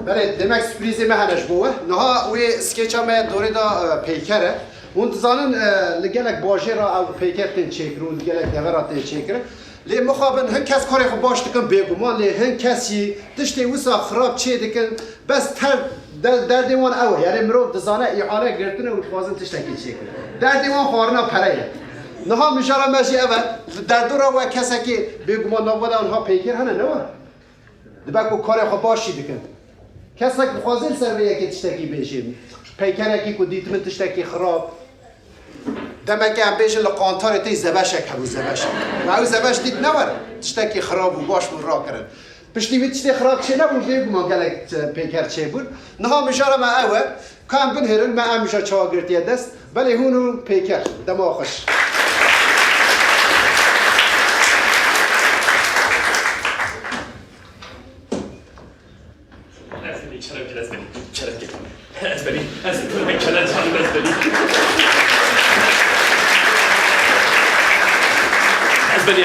بله دمک سپریزی مهنش بوه نها وی سکیچ همه دوری دا پیکره اون تزانن لگلک باجه را او پیکر تین چیکر و لگلک دوه را تین چیکره لی مخابن هن کس کاری خب باش دکن بگمان لی هن کسی تشتی وسا خراب چی دکن بس تر در دیوان اوه یعنی مرو دزانه اعانه گرتنه و خوازن تشتکی چیکره در دیوان خارنا پره نها مجرد ماشي أبد در دورا و کسی که بگو ما نبود آنها پیکر هنه نه دبکو کار خو باشی دکن کسی که خوازل سر به یکی تشتکی بشیم پیکر یکی که دیت من تشتکی خراب دمکی هم بیشن لقانتار تی زبشک همون زبشک و او زبش دید نور تشتکی خراب و باش من را کرد پشتی می تشتی خراب چه نبود بگو ما گلک پیکر چه بود نها مجرد ما اوه کام بنهرن ما همیشه چاگرتی دست ولی هونو پیکر دما خوش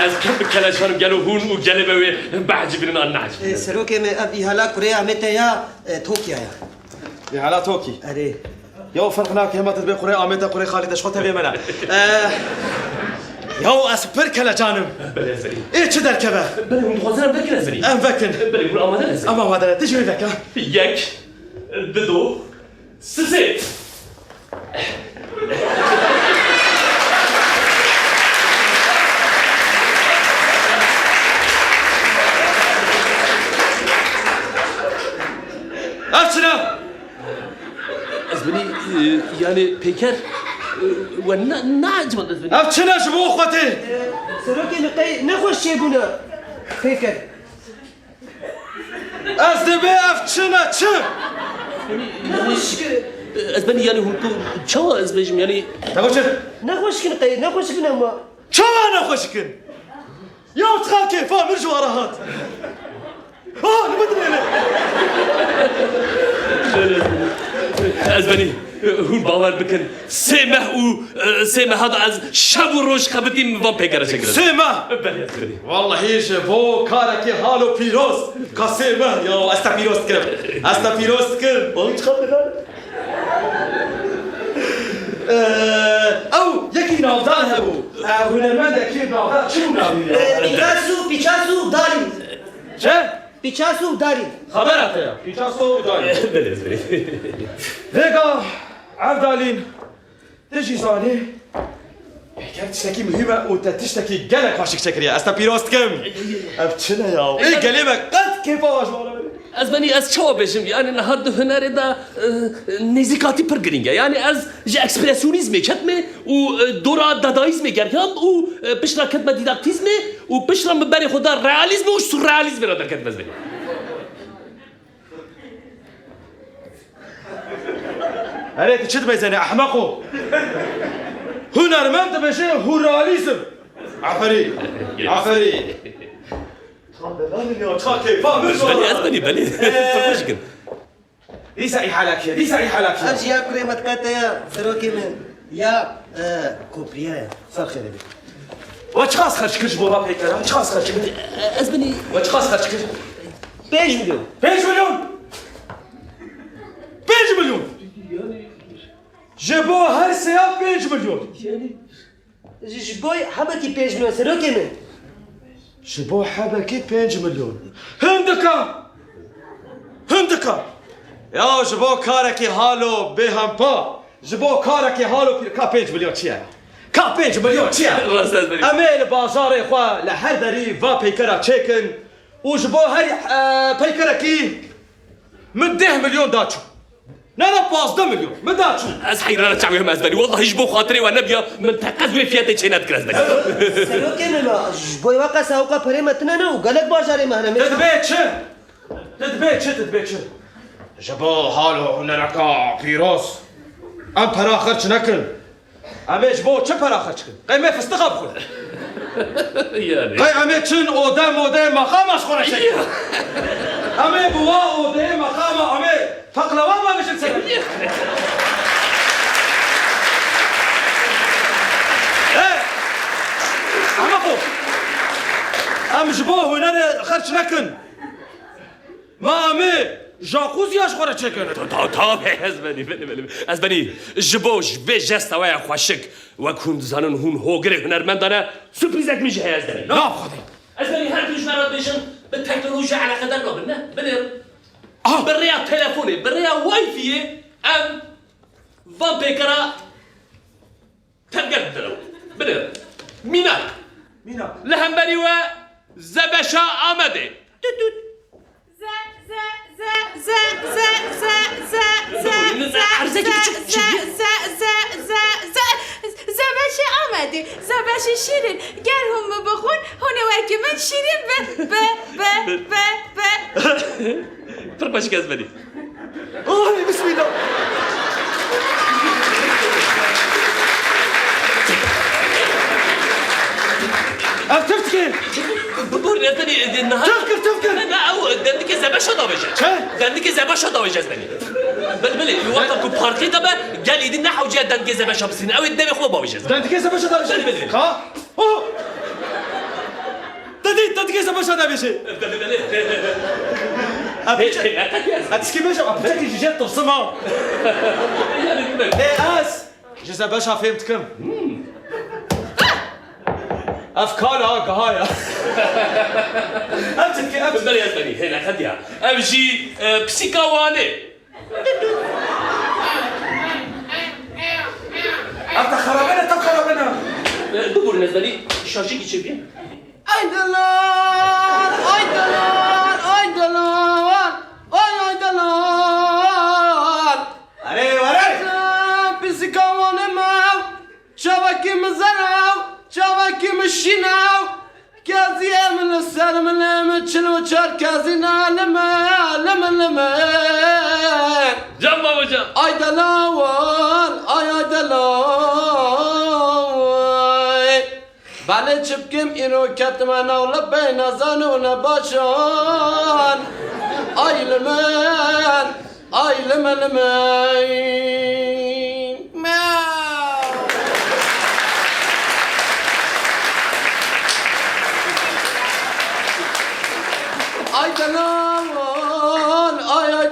از كم كلاشانم قالوا هون وقلبوا بعجبنا أن نعجب. سروكي من أبي هلا كوريا متى يا توكيا يا. يا هلا توكي. أري. يو فرقناك يا ما تبي قرية أمتى قرية خالد أشخاص تبي منا. يو أسبر كلا جانم. بلي زري. إيه كذا الكبا. بلي متخزن بكرة زري. أم فكن. بلي يقول أمانة زري. أما هذا تجي من ذاك. يك بدو سزيت. أفشنا. أزبني يعني بيكر ونعجب أزبني. أفشنا شبو أخوتي. سروكي نقي نخش شيبونا. فكر. أزدبي أفشنا شو؟ أزبني يعني هم شو أزبني يعني. نخش. نخش كنقي نخش كنا ما. شو أنا خشكن؟ يا تخاكي فاهم رجوا راهات. نبدل أزبني هون باور بكن سمه هذا از شب و روش خبتي من بيكر شكل سمه بلي أزبني والله هيش بو كاركي حالو بيروس كسمه يا استا بيروس كرم استا بيروس كرم وانت خبر او يكي نافدان هبو هنرمند يكي نافدان شنو نافدان بيكاسو داري چه؟ بيكاسو داري خبرت يا بيكاسو داري بلي أزبني ريقا عبدالين تجي زاني حكاية تشتكي مهمة وانت تشتكي قلق واشك شكريا استا بيروست كم ابتشنا يا ايه قلبك قد كيف واش أزبني از شو بشم يعني النهارده هنر دا نزیکاتی پر گرینگه يعني از جه اکسپرسیونیزم کتمه و دورا دادایزم گریم و پشرا کتمه دیداکتیزم و پشرا مبری خدا رئالیزم و سورئالیزم را در کتمه أزبني عليك تشد بيزاني احمقو هنرمند بشي هوراليزم عفري عفري أزبني بلي فرمشكن ليس اي حالك يا ليس اي حالك يا أجي يا كوريا متكاتا يا سروكي من يا كوبريا يا صار خير بك واش خاص خرجك جبوها بيكرا واش خاص خرجك أزبني واش خاص خرجك 5 مليون 5 مليون 5 مليون جبو هر سياب 5 مليون جبوي حبكي 5 مليون سروكي من جبو حبكي 5 مليون هندكا يا جبو كاركي هالو بهم با جبو كاركي هالو كا 5 مليون تشيا كا 5 مليون تشيا راس أزبني اميل بازار اخوا لحر دري فا بيكرا تشيكن وجبو هاي بيكرا كي من 10 مليون داتشو لا باص 2 مليون ما داتشو از حيرانة تعويهم أزبني والله يجبو خاطري والنبي من تقزوي فياتي تشينات كر أزبني سروكي من جبوي واقع ساوقا بريمة تنانا وقالك بازاري مهنا تدبيتش جبو هالو هنركا بيروس ام پراخرچ نکن امی جبو چه پراخرچ کن قیمه فستقاب خود يعني قیمه چن اوده مقامش خورش کن امی بوا اوده مقام امی فقلوا ما بشن سنه عمقو ام جبو هنر خرچ نکن ما امي جاكوزي اش خورا تشكن طابع أزبني أزبني جبوش بجست ويا خوشك وكون زانون هون هوغري هنرمندانه سوربريزك مش هي أزبني لا خدي أزبني هر كلش مرات بيشن بالتكنولوجيا على قدر ما بنر بالريا تلفوني بالريا واي فاي ام فان بيكرا تبقى بنر مینا لهمبری و زبشا آمده زبش آمده زبش شیرین گر هم بخون هونه وکی من شیرین پر باش گز بدی بسم الله تفكر ببور نتني النهار تفكر لا او دندك زباشا داوجه دندك زباشا داوجه زبني بل الوقت كو بارتي دابا قال لي نحو جا دندك زباشا بسين او الدم خو باوجه دندك زباشا داوجه ها دندك زباشا داوجه هتسكي باشا بتاكي جيت تبصمه ايه اس جزا باشا فهمتكم افكار هاي امسك بل يا زبني هنا خديها امشي بسيكاواني انت خربنا دبر بالنسبه لي شاشيكي تشبيه اي دلال علي بسيكاواني ماو شبكي مزرعو شبكي مشيناو كازي من السر من المتشل وشار كازي لما جنبه وجه اي دلاوان بعد شبكم إنو كتمنا ولبينا زانونا باشان اي لمن اي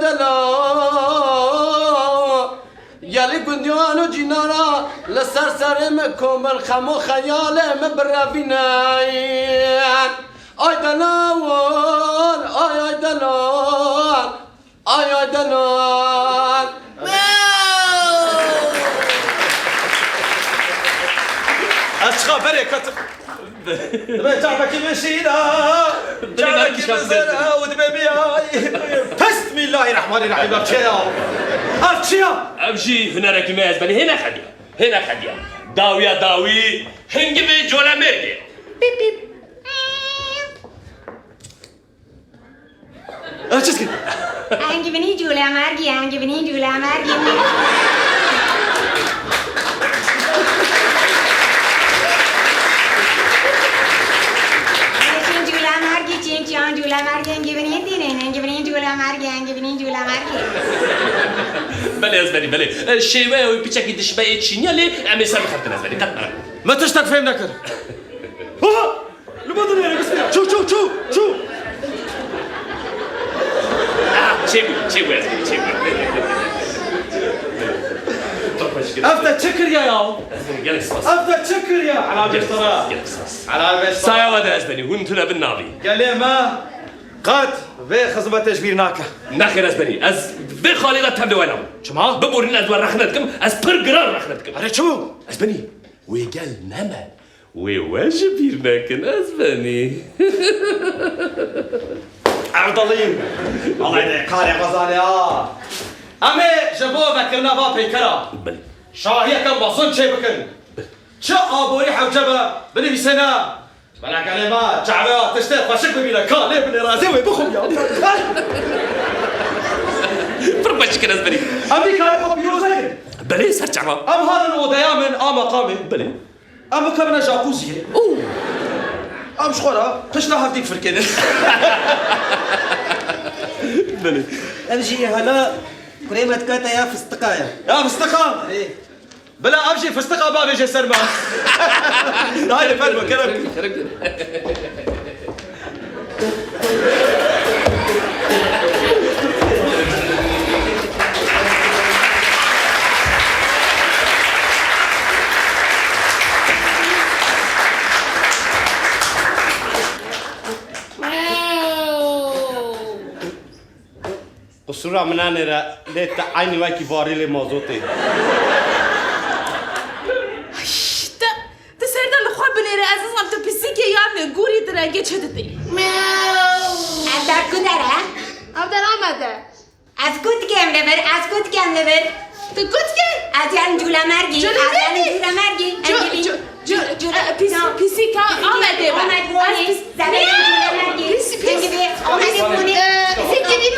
دلال يالي بنديانو جينارا لسر مكم الخمو خيالي مبرافيناين اي دلال اشخا بركة جعبك مشينا جعبك مزرعة ودبيبي بسم الله الرحمن الرحيم أبشيا امشي هنا راكي ما يزبني هنا خديها داوي هنجمي جولا مرقي أشتكي Anche veni giù le amarghi. بله يا زبني بله الشيوه وبيتشكي دشبه تشينيا لي عم يسمى خدنا زبني كتنا ما تشتك فهم نكر لبادر يا بسم الله شو شيوه يا زبني شيوه أفضل تشكر يا أفضل تشكر يا على البشترة سايا ودا يا زبني وانتنا بالنابي قال لي ما قد في خزمة تجبير ناكا ناخي يا زبني از في خالي تبدو وينهم شما بمورين ادوار رخنتكم از برقرار رخنتكم أريد شو أزبني ويقال نما وواجب يرناكن أزبني عبدالين الله يديك قاري غزالي أمي جبوبك النبا بيكرا بلي شاهية كم بصن شي بكن شا أبوري حوجبة بني بسنا بلا كلمات شعبيات تشتاق فشك بينا كالي بني رازيوي بخم يا فربش كن أزبني أمي كان بخم يوزين بلي سرجعوا أم هذا الودايا من أما قامي بلي أم كمنا جاكوزي أم شخورا قشنا هفديك فركين بلي امشي هلا كريمة كاتا يا فستقايا يا فستقا بلا أمشي فستقا بابي جي سرما هاي الفرمة كرم قصورا منانه را لیت عینی وکی واری لی موضوعی. ده سردار لخواب بنيرة از چه دیدی؟ از در کدره؟ آب در آمده از کد کم لبر از کد کم لبر تو گوت که؟ از یعنی جوله مرگی از یعنی جوله مرگی پیسی که آمده با آمد بونی زبه جوله مرگی آمده بونی سکیدی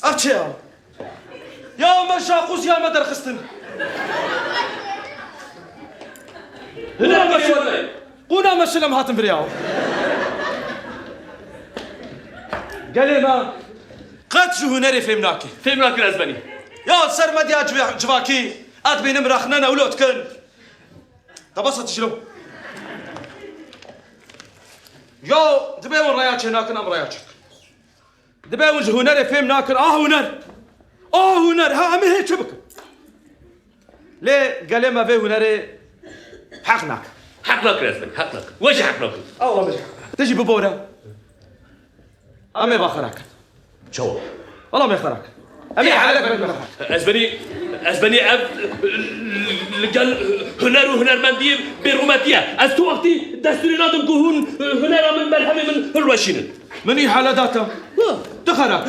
أرتشيا يا ما شاقوس يا ما درخستن هنا ما شلم قونا ما شلم هاتم برياو قال ما قد شو هنري فهمناكي فهمناك الأزبني يا سر ما دي جواكي أد بين مرخنا ولوت كن تبسط شلو يا دبي من رياك هناك أنا رياك دبي وجه هنري فهمناك هنر ها أمي هيك شبك ليه قال ما في هنري حقناك حقناك الأزبني حقناك وجه حقناك الله مش تجي ببورة أمي باخراك شو والله ما يخراك أمي حالك أزبني عبد قال هنر مندي بروماتيا از تو وقتی دستوری نادم كهون هنر من مرحمي من الوشين مني حالة داتا دخراك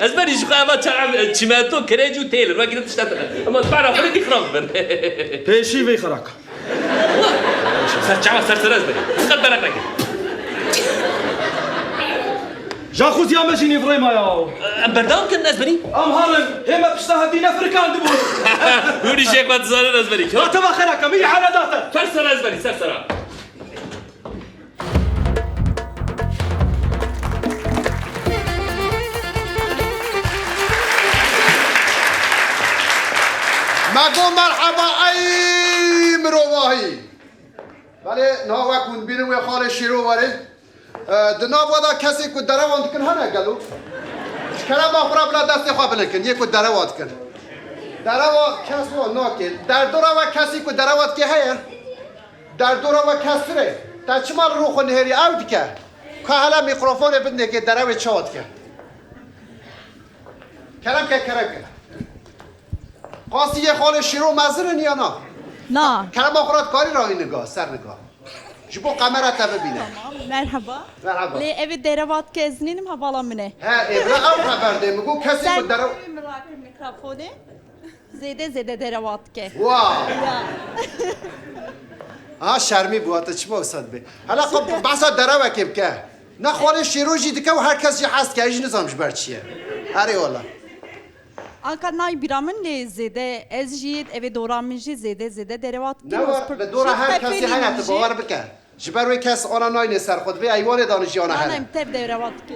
أزبني شو قامت تعمل تشماتو كريجو تيلر ما قدرت تشتغل أما تعرف فريق يخرب بيشي في خراك سر أزبني خد بالك جاخوز يا مجيني فريما يا أم بردان كن أزبني أم هارن هما بشتها دينا فريكان دبول هوني شيك ما تزال أزبني لا تبا خراك مي حالة داتا سر أزبني سر مگو مرحبا ای مروواهی ولی ناوکون بینم و خال شیرو واره دناب ودا کسی که دروان کن هنه گلو کلام آخرا بلا دست خواه بلکن یک که دروات کن دروات کس و ناکن در دورا و کسی که دروات که هیا در دورا و کسره تا چمال روخ و نهری او که حالا میکروفون بنده که درو چواد که کلام که کرم که قاسی یه خال شیرو مزرن یا نه؟ نه کلام آخرات کاری راهی نگاه سر نگاه جبو قمرة ببینه مرحبا مرحبا لي evi deravat gezdinim havalan mine ها ابنا او خبرده میگو کسی که درو mikrofonu zede deravat ke واو ها شرمی بوده چی با استاد به حالا خب بحثا درو کم که نه خال شیرو جی دکه و هر کسی هست که ایش نظامش بر چیه هری والا Anka nay biramın le zede ez jid evi doramın jid zede deravat ke نه دور هر کسی هست باور بکن جبروی کس آن ناین سر خود به ایوان دانشیانه هست. Anam teb deravat ke.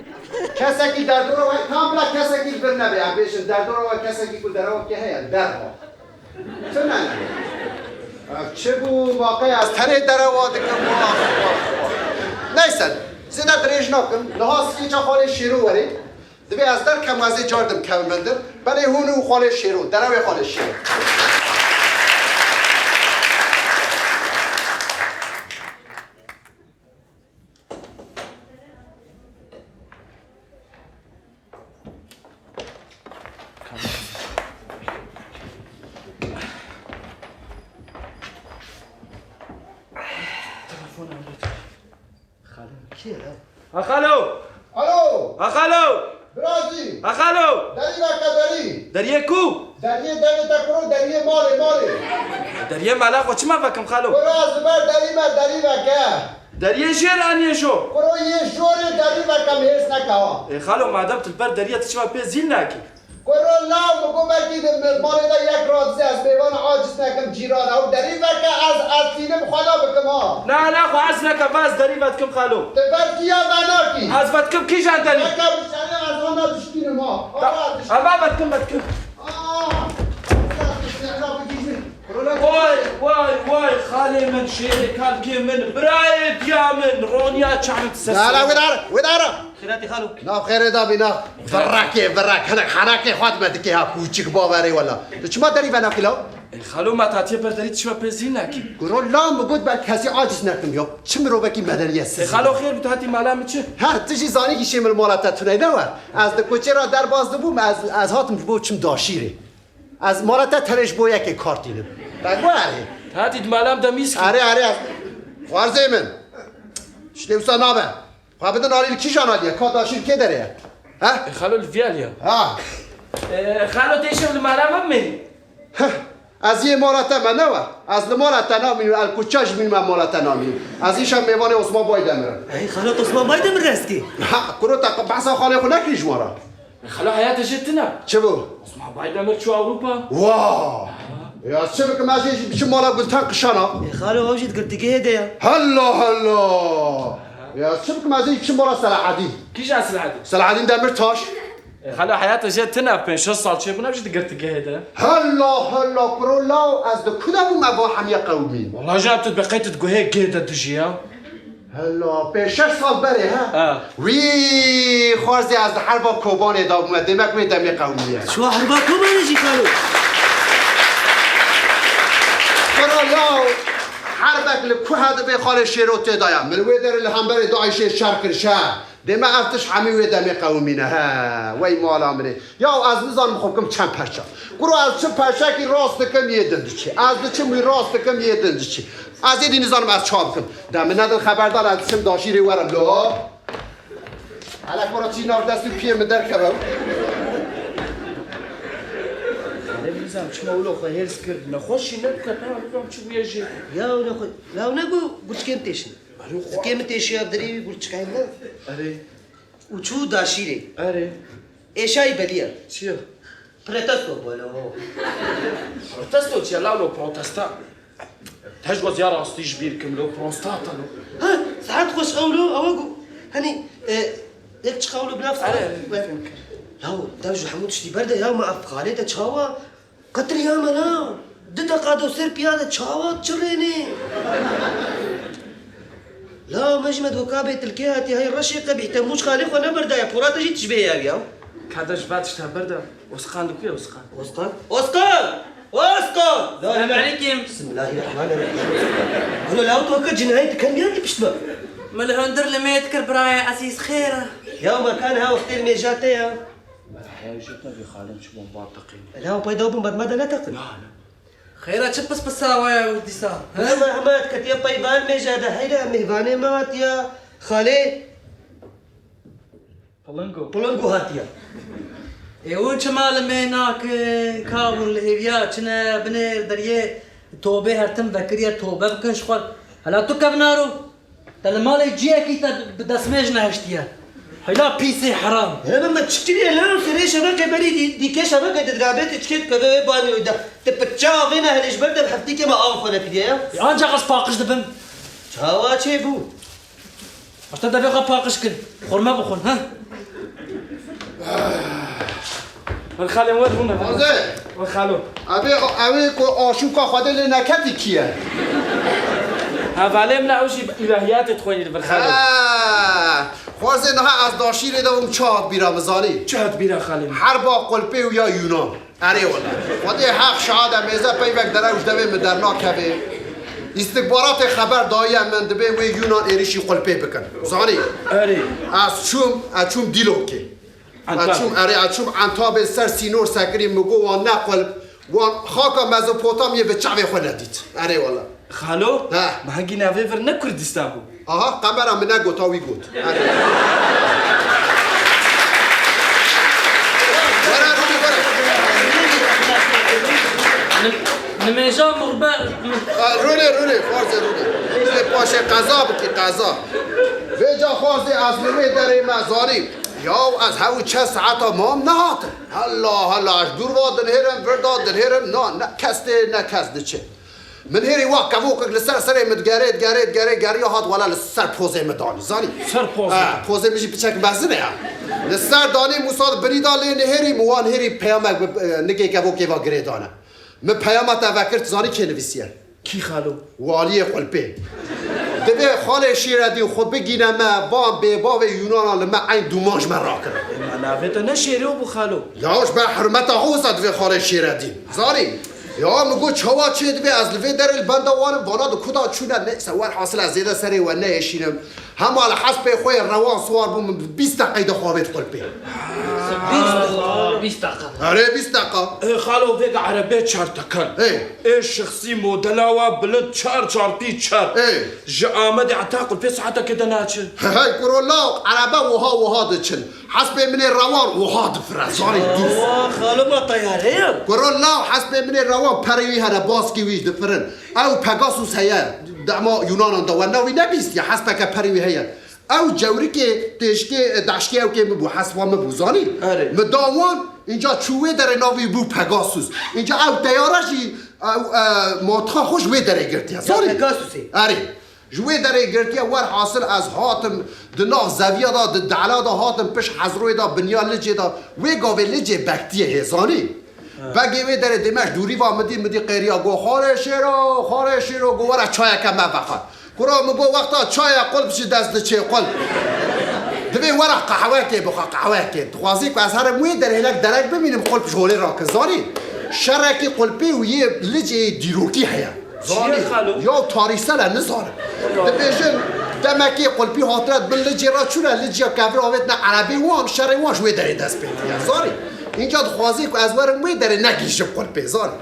کسی که در دور و کاملا کسی که بر نبی عبیش در دور و کسی که کل درو که هست درها. چه نه؟ چه بو واقع از تره دروات که نیست. زیاد دریج نکن. لحاظی چه خاله شیرو وری. دبی از در کم از جاردم کم مندر. برای هونو خاله شیرو دروی خاله شیرو. خالو الو خالو برازی خالو دری وقت دری دریه کو دریه تکرو دریه ماله دریه مالا خو چما فکم خالو براز بر دری وقت دریه شیر آنیه شو برو یه جوری دری وقت میرس نکاوا خالو مادام تلبر دریه تشما پی زیل نکی برو لاو مگو بگید ماله دا یک رازی از بیوان عاجز نکم جیران او دری وقت از سینم خدا بکم ها نه خو عز نکم باز دری وقت کم خالو تبر کیا بنا کی از وقت کم کی جاندنی نکم بشاره از آن دشتین ما اما وقت کم وای خاله من شيري كان كي من برايد يا من رونيا شعمت لا ودار خير خیراتی خالو نا خیر دا بینا برک هنک حرکه خود مدکی ها کوچیک باوری والا چما داری بنا کلا خالو ما تاتیه پرداری چما پزین نکی گرو لام بود بر کسی عاجز نکم یا چم رو بکی مدنی است خالو خیر بتاتی مالام چه هر تجی زانی کی شمل مالات تونه نور از کوچه را در باز بوم از هاتم بو چم داشیره از مالات ترش بو یک کارتینم بگواره تاتی مالام دمیس اره خوارزه من شتی وسا نابه بدن آلیل کی جانالیه کا داشیر کی داره ها خالو الفياليا ها خالو تيشم المالام مني از یه مالات من نور از مالات نامی الکوچاج می مالات نامی از ایشم میوان عثمان بایدمر ای خالو عثمان بایدمر راستی ها کرو تا بحثا خاله خو نکریش مارا خالو حياته جتنا چه بو عثمان بایدمر چو اوروبا واه یا چه بک ماشی بیش مالا گلتان قشانا خالو اوجد قلتي هدايا هلا یا چه بک ماشی بیش مالا صلاحدین كيش على سلعتي صلاحدین دمرتاش خالو حياته جتنا بين شو صار شي بنا بجد قلتي هدا هلا کرو لاو از دو کدام ما با حمیه قومی والله جابت بقيت تقول هيك قيدة تجيها هلا به 6 سال بره ها وی خوارزی از حربا کوبان دا اومد دمک می دمی قومیه شو حربا كوبا نجي خالو کرو لاو حربك لكو هذا به خال شيروت دايا من ويدر الهمبر داعش شرق الشهر دم افتش حمي ودم قومينا ها وي مالا مني يا از نظام حكم چند پرچا گرو از چه پرچا کی راست کم یدندچی از چه می راست کم یدندچی از این نظام از چاب کم دم ندل خبردار از چم داشیری ورم لا على مرا چی نار دست پیر مدر کرد نمیزم چما اولو خو هرس کرد نخوشی نبکه نمیدونم چی بیاجی يا وناخذ لا ونقول قلت كم تيشن كم تيشي ابدري قلت كاين لا اره وشو داشيري اره ايش هاي بديا چیه بريتاستو ولا هو پروتستو چیه لاولو پروتستا تجوز يا راستيش بيركم لو بروستاتا لو ها ساعات خوش قولوا اوقو هني هيك تقولوا بنفس لا درجة حمود شتي برده يا ما افخاليته تشاوا قطر يا ملا دتا قادو سير بياده تشاوا تشريني لا مجمد وكابه تلكياتي هاي الرشيقه بيهتموش خالق ولا برده يا بورا تجي تشبه يا كادش بعدش تاع برده وسخان لك وسخان وسقان السلام عليكم بسم الله الرحمن الرحيم انا لا توكل جنايتك كان ياكي بشتبه ملهندر لما يذكر براي عزيز خيره يا ما كان ها وقت الميجاتي يا الحياة جتنا في خالد شو منباطقين لا بيضاو من بعد ماذا لا تقل خيرا تشبس بساوة يا ولدي صار ها ما عمات كتيا طيبان ميجادا هيدا مهباني مات يا خالي بلنقو هاتيا يقول شمال ميناك كابل الهيريا كنا بنير دريه توبه هرتم بكريا توبه بكن شخور هلا تو كبنارو تلمال يجيك بدسمجنا هشتيا هلا بيسي حرام انا ما تشتري لا سري شبكه بري دي كيش شبكه تدرابت تشكيت كذا باني ودا تبتشا فينا هلش برد بحفتيك ما اعرف انا بدي انجا غص باقش دبن شاوا تشيبو اشتا دبي باقش كن خرما بخون ها الخالي وين هنا حاضر والخالو ابي کو آشوکا خودل نکتی کیه هذا علم لا وشي الهيات تخويني بالخالو خوازه نه از داشیر دوم چاه بیرا مزانی چهت بیرا خالی حربا قلپه و یا یونان اره والا خودی حق شهاده میزه پیوک دروش دوی مدرنا کبه استکبارات خبر دایی من دبه و یونان ایریشی قلپه بکن زانی اره از چوم دیلو که از چوم انتاب سر سینور سکری مگو و نقل و خاکا مزوپوتامیه به چاوی خود ندید اره والا خالو ما هنگی نویور نکردستان بو آها قمرم من نگو تاوی گود نميجا مغبا روني خوازه روني باشه قضا بکی قضا ویجا خوازه از نوی داره مزاری یا از هاو چه ساعتا مام نهات هلا اش دور وادن هرم وردادن هرم نه کسته چه من هیری وقت کفوک لسر سر متگرید هات ولا لسر پوزه مدانی زانی سر پوزه میشی پچک بزنه لسر دانی موساد بریدالی نهری موان هیری پیامک نگه کفوکی و گریدانه من پیامت وکرت زانی که نویسیه کی خالو والی قلبه دبی خاله شیردین خود بگینم بام به باب یونان لما عین دوماج من را کرد منافت نشیره و بخالو یاش به حرمت آغوز دبی خاله شیردین زاری یا مگو چوا چه دبی از لوی در البندوان وانا دو کدا چونه نه سوار حاصل از زیده سری و نه اشینم هم على حسب خوی روان سوار بوم 20 دقیقه خوابت قلبی 20 دقیقه آره 20 دقیقه خالو ویگ عربه چار تکن ای شخصی مدلاوا بلد چار پی چار جا آمده عتاقل پی ساعتا کده ناچن های کرولا عربه وها دچن حسب من روان وها دفرز زاری دوست خالو ما طیاره کرولا حسب من روان پروی هر باسکی ویش دفرن او پگاسوس هیا دما یونان دا و نوی نبیست یا حسب که پروی هیا او جوری که تشکی داشکی او که مبو حسب و مبو زانی مداوان اینجا چوه در نوی بو پگاسوس اینجا او دیارشی او ماتخا خوش وی در گرتیا زانی پگاسوسی آره جوه در گرتیا ور حاصل از هاتم دناف زویه دا دعلا دا هاتم پش حضروی دا بنیا لجه دا وی گاوه لجه بکتیه هزانی بگی وی در دمش دوری و مدی قیریا گو خاره شیرو گو ورا چای کم بخواد کرا مگو وقتا چای قلب شی دست چه قلب دبی ورا قهوه که بخوا قهوه که خوازی که از هر موی در هنک درک ببینیم قلب شغلی را که زاری شرکی قلبی و یه لجه دیروکی هیا زاری یا تاریسل نزاره دبیشن دمکی قلبی حاطرت بل لجه را چونه لجه کفر آوید نه عربی وان شرعی وان شوی در دست بیدیا زاری اینجا خوازی که از ور موی در نگیشم قلبی زاری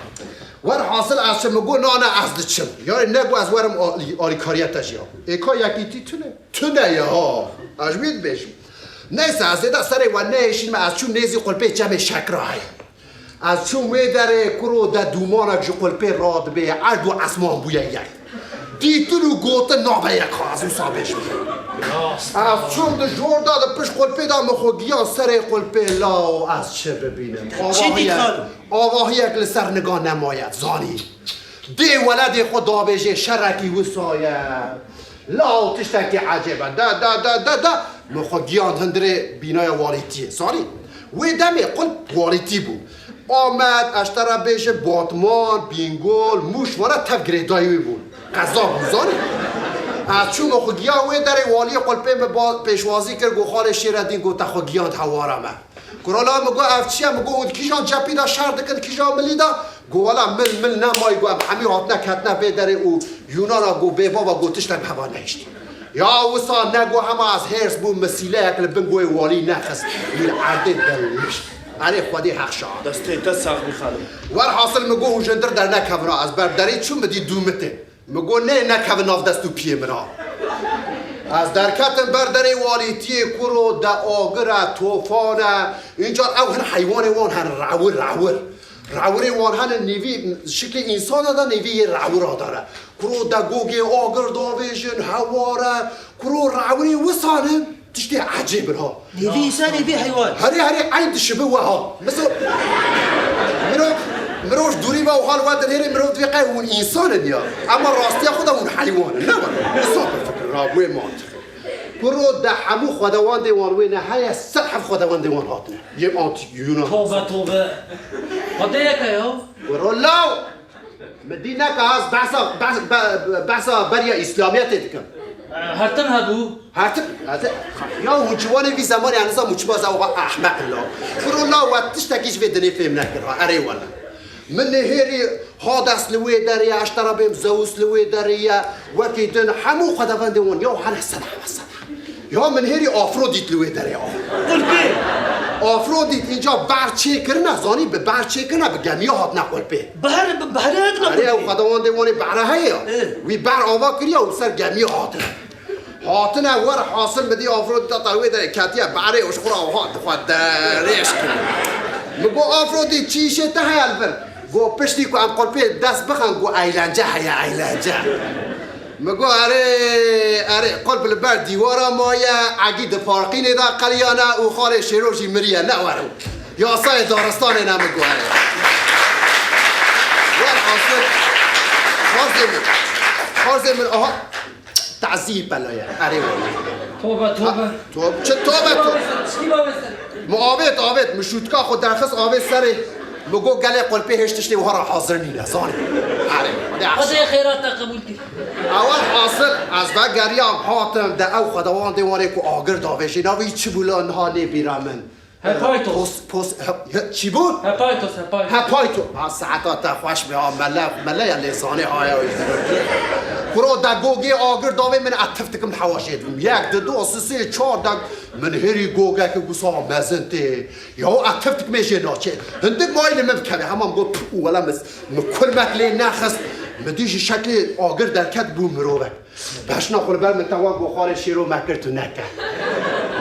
ور حاصل از چه مگو نانه از دچم یاری نگو از ورم آلی کاریتش یا ایکا یکی تونه یا ها اجمید بشم نیست از دیده سره و نیشین از چون نیزی قلبی جمع شکر های از چون وی داره کرو ده دومانک جو قلبی راد به عرد و اسمان بویا یک دیتلو گوته نابه یک ها از اون سابش از چون ده جور داده پش قلبی دا مخوگیان سر قلبی لا از چه ببینم آواهی یک لسر نگاه نماید زانی دی ولد خدا بشه شرکی وساید لا تشتکی عجبا دا مخوگیان هندره بینای والیتیه زانی وی دمی قلب والیتی بود آمد اشترا بشه باتمان بینگول موش وارا تفگریدایی بود قضا بوزانی از چون مخوگیان وی در والی قلبه پیشوازی کرد گو خال شیردین گو تخوگیان توارم کرالا مگو افچیه مگو اون کیجان جپی دا شرد کن کیجان ملی دا گو والا مل نمای گو همی هاتنه کتنه بیدره او یونانا گو بیبا و گو تشتن هوا نشتی یا وسا نگو همه از هرس بو مسیله اکل بنگوی والی نخست ویل عرده دلش علی خودی حق شاه دسته دست ساق میخوالو ور حاصل مگو اون جندر در نکونا از برداری چون بدی دومته مگو نه نکو ناف دستو پیه مرا از درکتن برداری والیتی کرو دا آگر توفان اینجا او هن حیوان وان هن راور وان هن نیوی شکل انسان دا نیوی راور داره کرو دا گوگه آگر داویشن هواره کرو راوری وسانه تشتی عجیب را نیوی انسان نیوی حیوان هری عین شبه وها مثل مروش دوری با حال وادر هری مروش دوی قای اون انسان دیا اما راستی خدا اون حیوانه نه حساب فکر رابوی منطقه برو ده همو خداوند دیوان وی نه های سرحف خداوند دیوان هاتنه یه آنتی یونان توبه خدا یکه یا برو لاو مدینه که هست بحثا بریا اسلامیت دیکن هرتن هبو هرتن یا مجوانه وی زمانی انسا مجباز اوقا احمق لا برو لاو و تشتکیش وی دنی فهم نکرها اره والا من هيري هادس لوي دريا اشترى بهم زوس لوي دريا وكيدن حمو خدفندون يو حنا السنة يا من هيري افروديت لوي دريا قل بيه افروديت اینجا برچه کرنا زانی به برچه کرنا به گمیا هات نقول به بهر هات نقول به خداوندوانی بهره هيا وي بر آوا کریا و سر گمیا هاتنا ور حاصل بدي افروديت طلوي دريا كاتيا بره وش خورا هات خد دريش مگو افرودیت چیشه ته البر گو پشتی کو ام قلبی دست بخن گو ایلنجه هیا ایلنجه مگو اره قلب البر دیوارا مایا عقید فارقین دا قلیانا او خال شیروشی مریه نورو یا سای دارستان نمگو اره ور حاصل من آها تعذیب بلایا اره توبه چه توبه آوید مشوتکا خود درخص آوید سر مگو گله قلبی هشتشتی و ها را حاضر نینه زانی خدا خیرات قبول کی اول حاصل از و گریام حاتم ده او خداوان دیوانه که آگر داوشی ناوی چی بولا انها نبیرامن هپایتوس چی بود؟ هپایتوس هپایتو ساعتات خوش به ها مله یا لسانه های برو در گوگی آگر داوه من اتفتکم حواشیدم یک دو سه چهار در من هری گوگه که گوسا مزنته یا اتفتک میشه ناچه هندک مایل ممکنه همام گو ولا مکل مکلی نخست مدیش شکل آگر در کت بو مروبک باش نخور بر من توان بخار شیرو مکر تو نکه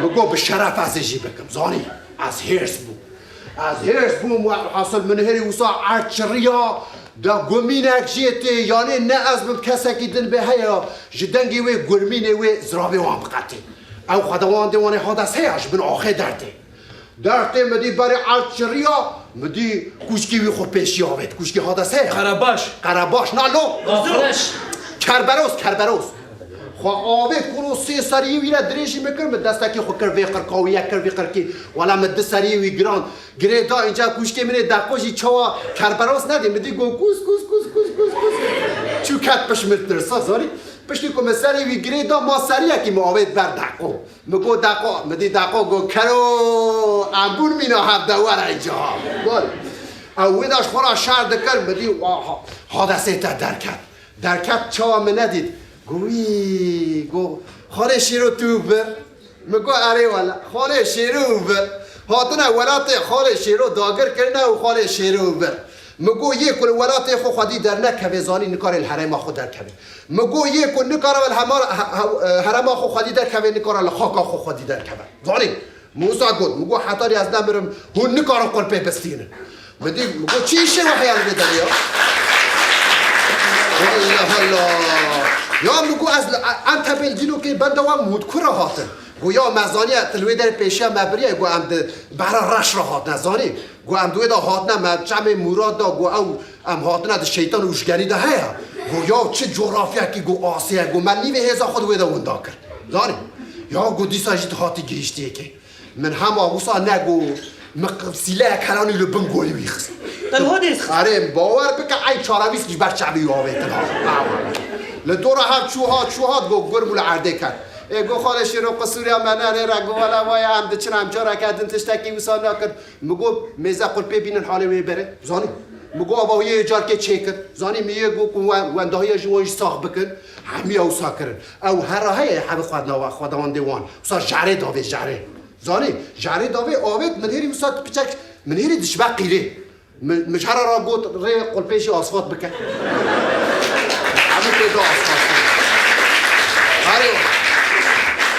مگو به شرف از جی بکم زانی از هرس بو حاصل من هری وسا عرچریا دا گمینک جیتی یعنی نه از من کسکی دن به هیا جدنگی وی گرمینه وی زرابی وام بقتی او خداوان دیوانه حادث هیاش بن آخه درته مدی برای عرچریا مدی کوشکی وی خود پیشی آوید کوشکی حادث هیا قرباش نه لو کربروس خواه آوید کنو سه سریع وی را دریشی میکرم دستکی خود کر ویقر کاوی یک کر ویقر کی ولی مد سریع وی گران گریدا اینجا کوشکی منه دقوشی چوا کربروس ندیم مدی گو کوس چو کت پش مترسا زاری پشتی که سریع وی گریدا ما سریع کی ما آوید بر دقو مگو دقو مدی دقو گو کرو انبون مینا هفته ور اینجا اویداش خورا شرد کر مدی حادثه تا درکت چوا من ندید گو خاله شیرو تو بر مگو اره والا خاله شیرو بر هاتنا ولات خاله شیرو داگر کرنه و خاله شیرو بر مگو یک کل ولات خو خودی در نکوه زانی نکار الحرم خود در کوه مگو یک کل نکار الحرم خو خودی در کوه نکار الخاکا خو خودی در کوه زانی موسا گفت مگو حتاری از نمیرم هون نکار قلپه بستینه مگو چیشه و حیال بدریا الله یا میگو از انت بلدینو که بندوام مدکور هاتن گو یا مزانی تلوی در پیشی مبریه گو ام برا رش را هات نزانی گو ام دوی دا هات نه جمع مراد دا گو او ام هات نه شیطان اوشگری دا هیا گو یا چه جغرافیا که گو آسیه گو من نیوه هزا خود وی دا وندا کرد زانی یا گو دیسا جید هاتی گیشتیه که من هم آبوسا نگو سیله کلانی لبن گوی بیخست تنها دیست آره باور بکه ای چاراویس که بر چعبی آوه تنها لدور هم چوهات گو گرمول عرده کرد گو خاله شیرو قصوری هم منه را گو ولا وای هم دچن هم جارا کردن تشتکی وسان نکرد مگو میزه قل ببینن حاله وی بره زانی مگو آبا یه جار که چه کرد زانی میگه گو ونده های جوانش ساخ بکن همی او سا کرن او هر های حب خودوان دیوان وسا جاره داوه جاره زانی جاره داوه آوید منهری وسا بچک منهری دشبه قیره مجهر را گوت ری قل پیشی آسفات بکن همه پیدا آسفات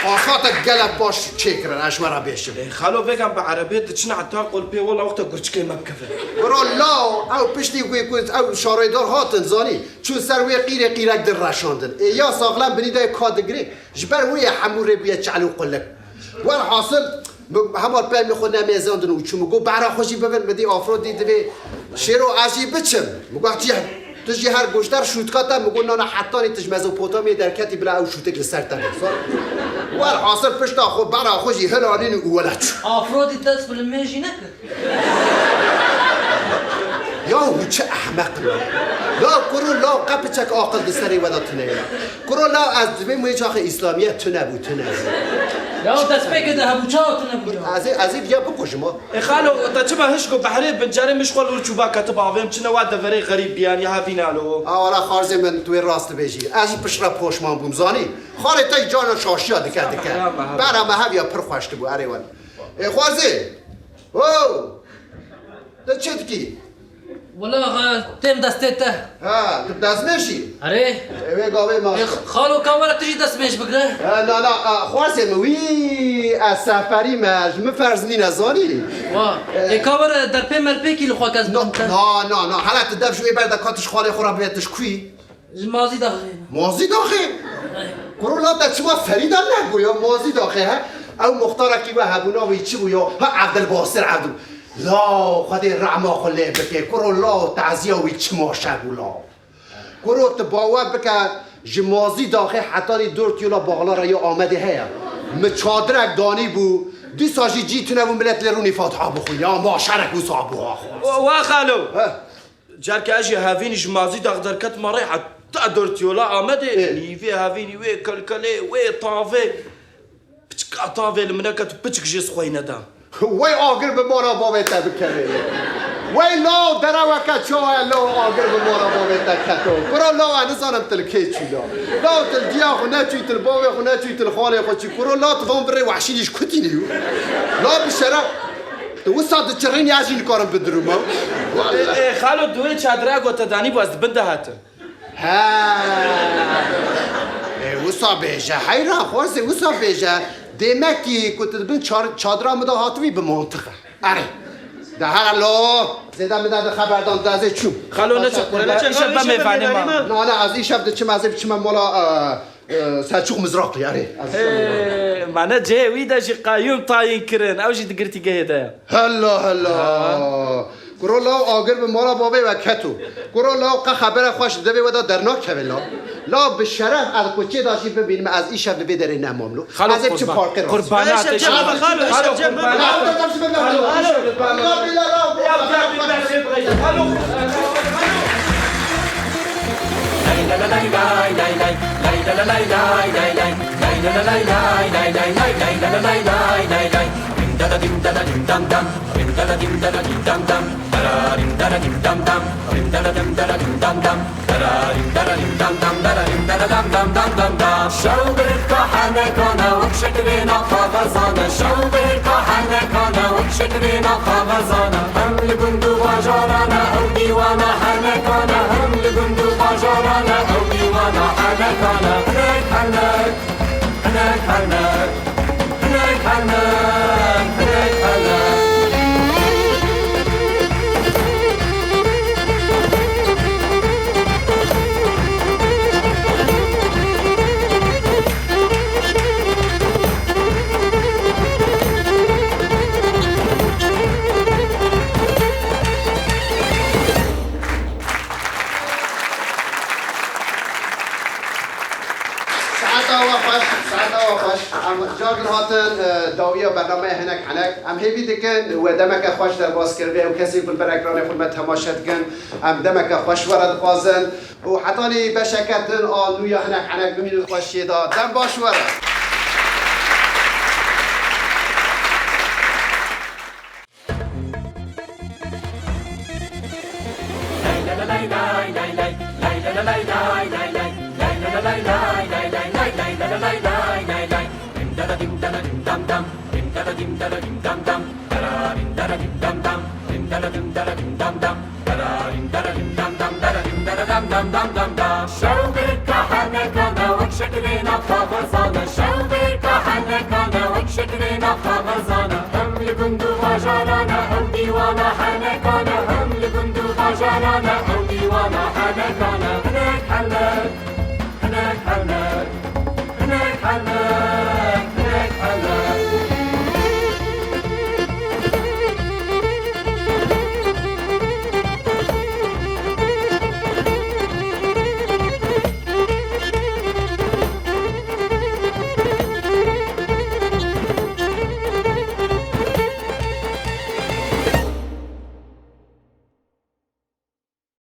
آسفات قلب باش چه کرن اشمرا بیشم خالو بگم به عربی دچنا حتی قلبی ولی وقتا گرچکی مبکفه برو لا او پشتی او شارایدار هاتن زانی چون سر وی قیرک در رشاندن یا ساغلم بنیده کادگری جبر وی حموره بیه چعلو قلک وال حاصل همار پر میخود نمیزاندن و چون مگو برا خوشی ببین بدی آفرود دیده شیرو عجیب بچم مگو تجی هر گوشتر شوتکاتا مگو نانا حتی نیتش مزوپوتامی در کتی بلا او شوتک لسر تنه وال حاصل پشتا خود برا خوشی هلالین اولا چو آفرودی دست بلمیجی نکرد یا چه احمق لا کرو لا قپچک آقل دستری ودا تنه کرو لا از دوی مویچاق اسلامیت تو نبود یا دست بگه هبوچا تو نبود از این بیا بکشم خالو تا چه بهش گو بحری بنجاره مشغول و چوبا کتب آویم چنه واد دفری غریب بیان یا هفین علو آولا خارزه من توی راست بیجی از این پشرا پوشمان بوم زانی خاله تای جانا شاشیا دکر برا مهب یا پر خوشت بو اره وان خوارزه او ده چه دکی ولا تم دستته ها دست میشی اره اوه گاوه ما خالو کاملا تجی دست میش بگره نه خوارزه موی از سفری مجمع فرزنی نزانی ای کاملا در پی ملپی کی لخواک از بنت نه حالت دب شوی بردکاتش خاله خورا بیتش کوی مازی داخل کرولا تا چما فریدان نگو یا مازی داخل ها او مختاره کی و هبونا و چی بو یا ها عبدالباسر عبدو لا خدای رعما خله بکه کرولا تعزیه و چما شگولا کرو باور بکه جمازی داخل حتی دور تیولا باغلا را یا آمده هیا مچادرک دانی بو دی ساجی جیتونه و ملت لرونی فاتحه بخوی یا ما شرک و صابوها وا خالو جارك اجي هافين جمازي دغدر كت مريحة تقدر تيولا عمدي نيفي هافيني وي كلكلي وي طافي بتشك طافي المنكت بتشك جيس خوينا دا وی آگر به ما را باویت بکنه وی لا دروکه چوه لا آگر به ما را باویت کتو کرا لا انسانم تلکی چولا لا تل دیا خو نچوی تل باوی خو نچوی تل خاله خو چی کرا لا تفهم بره وحشیلیش کتی نیو لا بشرف تو ساعت چرینی از این کارم بدرومم خالو دوی چادره گوته دانی باز بنده هاته ها وسا بیجه حیران خواسته وسا بیجه demek ki kutubun çadıra mı da hatvi bir mantığı. Are. Daha lo. Zeda mı da haberdan daze çum. Khalo ne çakore ne çakore ben mefanim. Ne az iş yaptı çim azep çim mola Selçuk mızraklı yani. Mana cevi de şi qayyum tayin kirin. Ev jid girti geyde. Hella. Kurola ager به مالا بابه و کتو kurola ق خبر خوش دوی ودا درناک کولا لا به شرف از کوچه داشی ببینیم از این شب بدره نماملو از چه پارک راست قربانات شوبر كحنا كنا وشكرنا خبزانا شوبر كحنا كنا وشكرنا خبزانا هم لبندو باجارانا او ديوانا حنا كنا هم لبندو باجارانا او ديوانا حنا كنا هناك هناك هناك هناك هناك هناك هناك هناك جاگل هاتن داویا برنامه هنک هنک ام هیوی دکن و دمک خوش در باز کرده و کسی کل بر اکران خود تماشا دکن ام دمک خوش ورد قازن و حتانی بشکتن آنویا هنک هنک بمینید خوشی دا دم باش ورد شوبر كحنا كنا وشكرنا خبزانا شوبر كحنا كنا وشكرنا خبزانا هم لبندو باجارانا او ديوانا حنا كنا هم لبندو باجارانا او ديوانا حنا كنا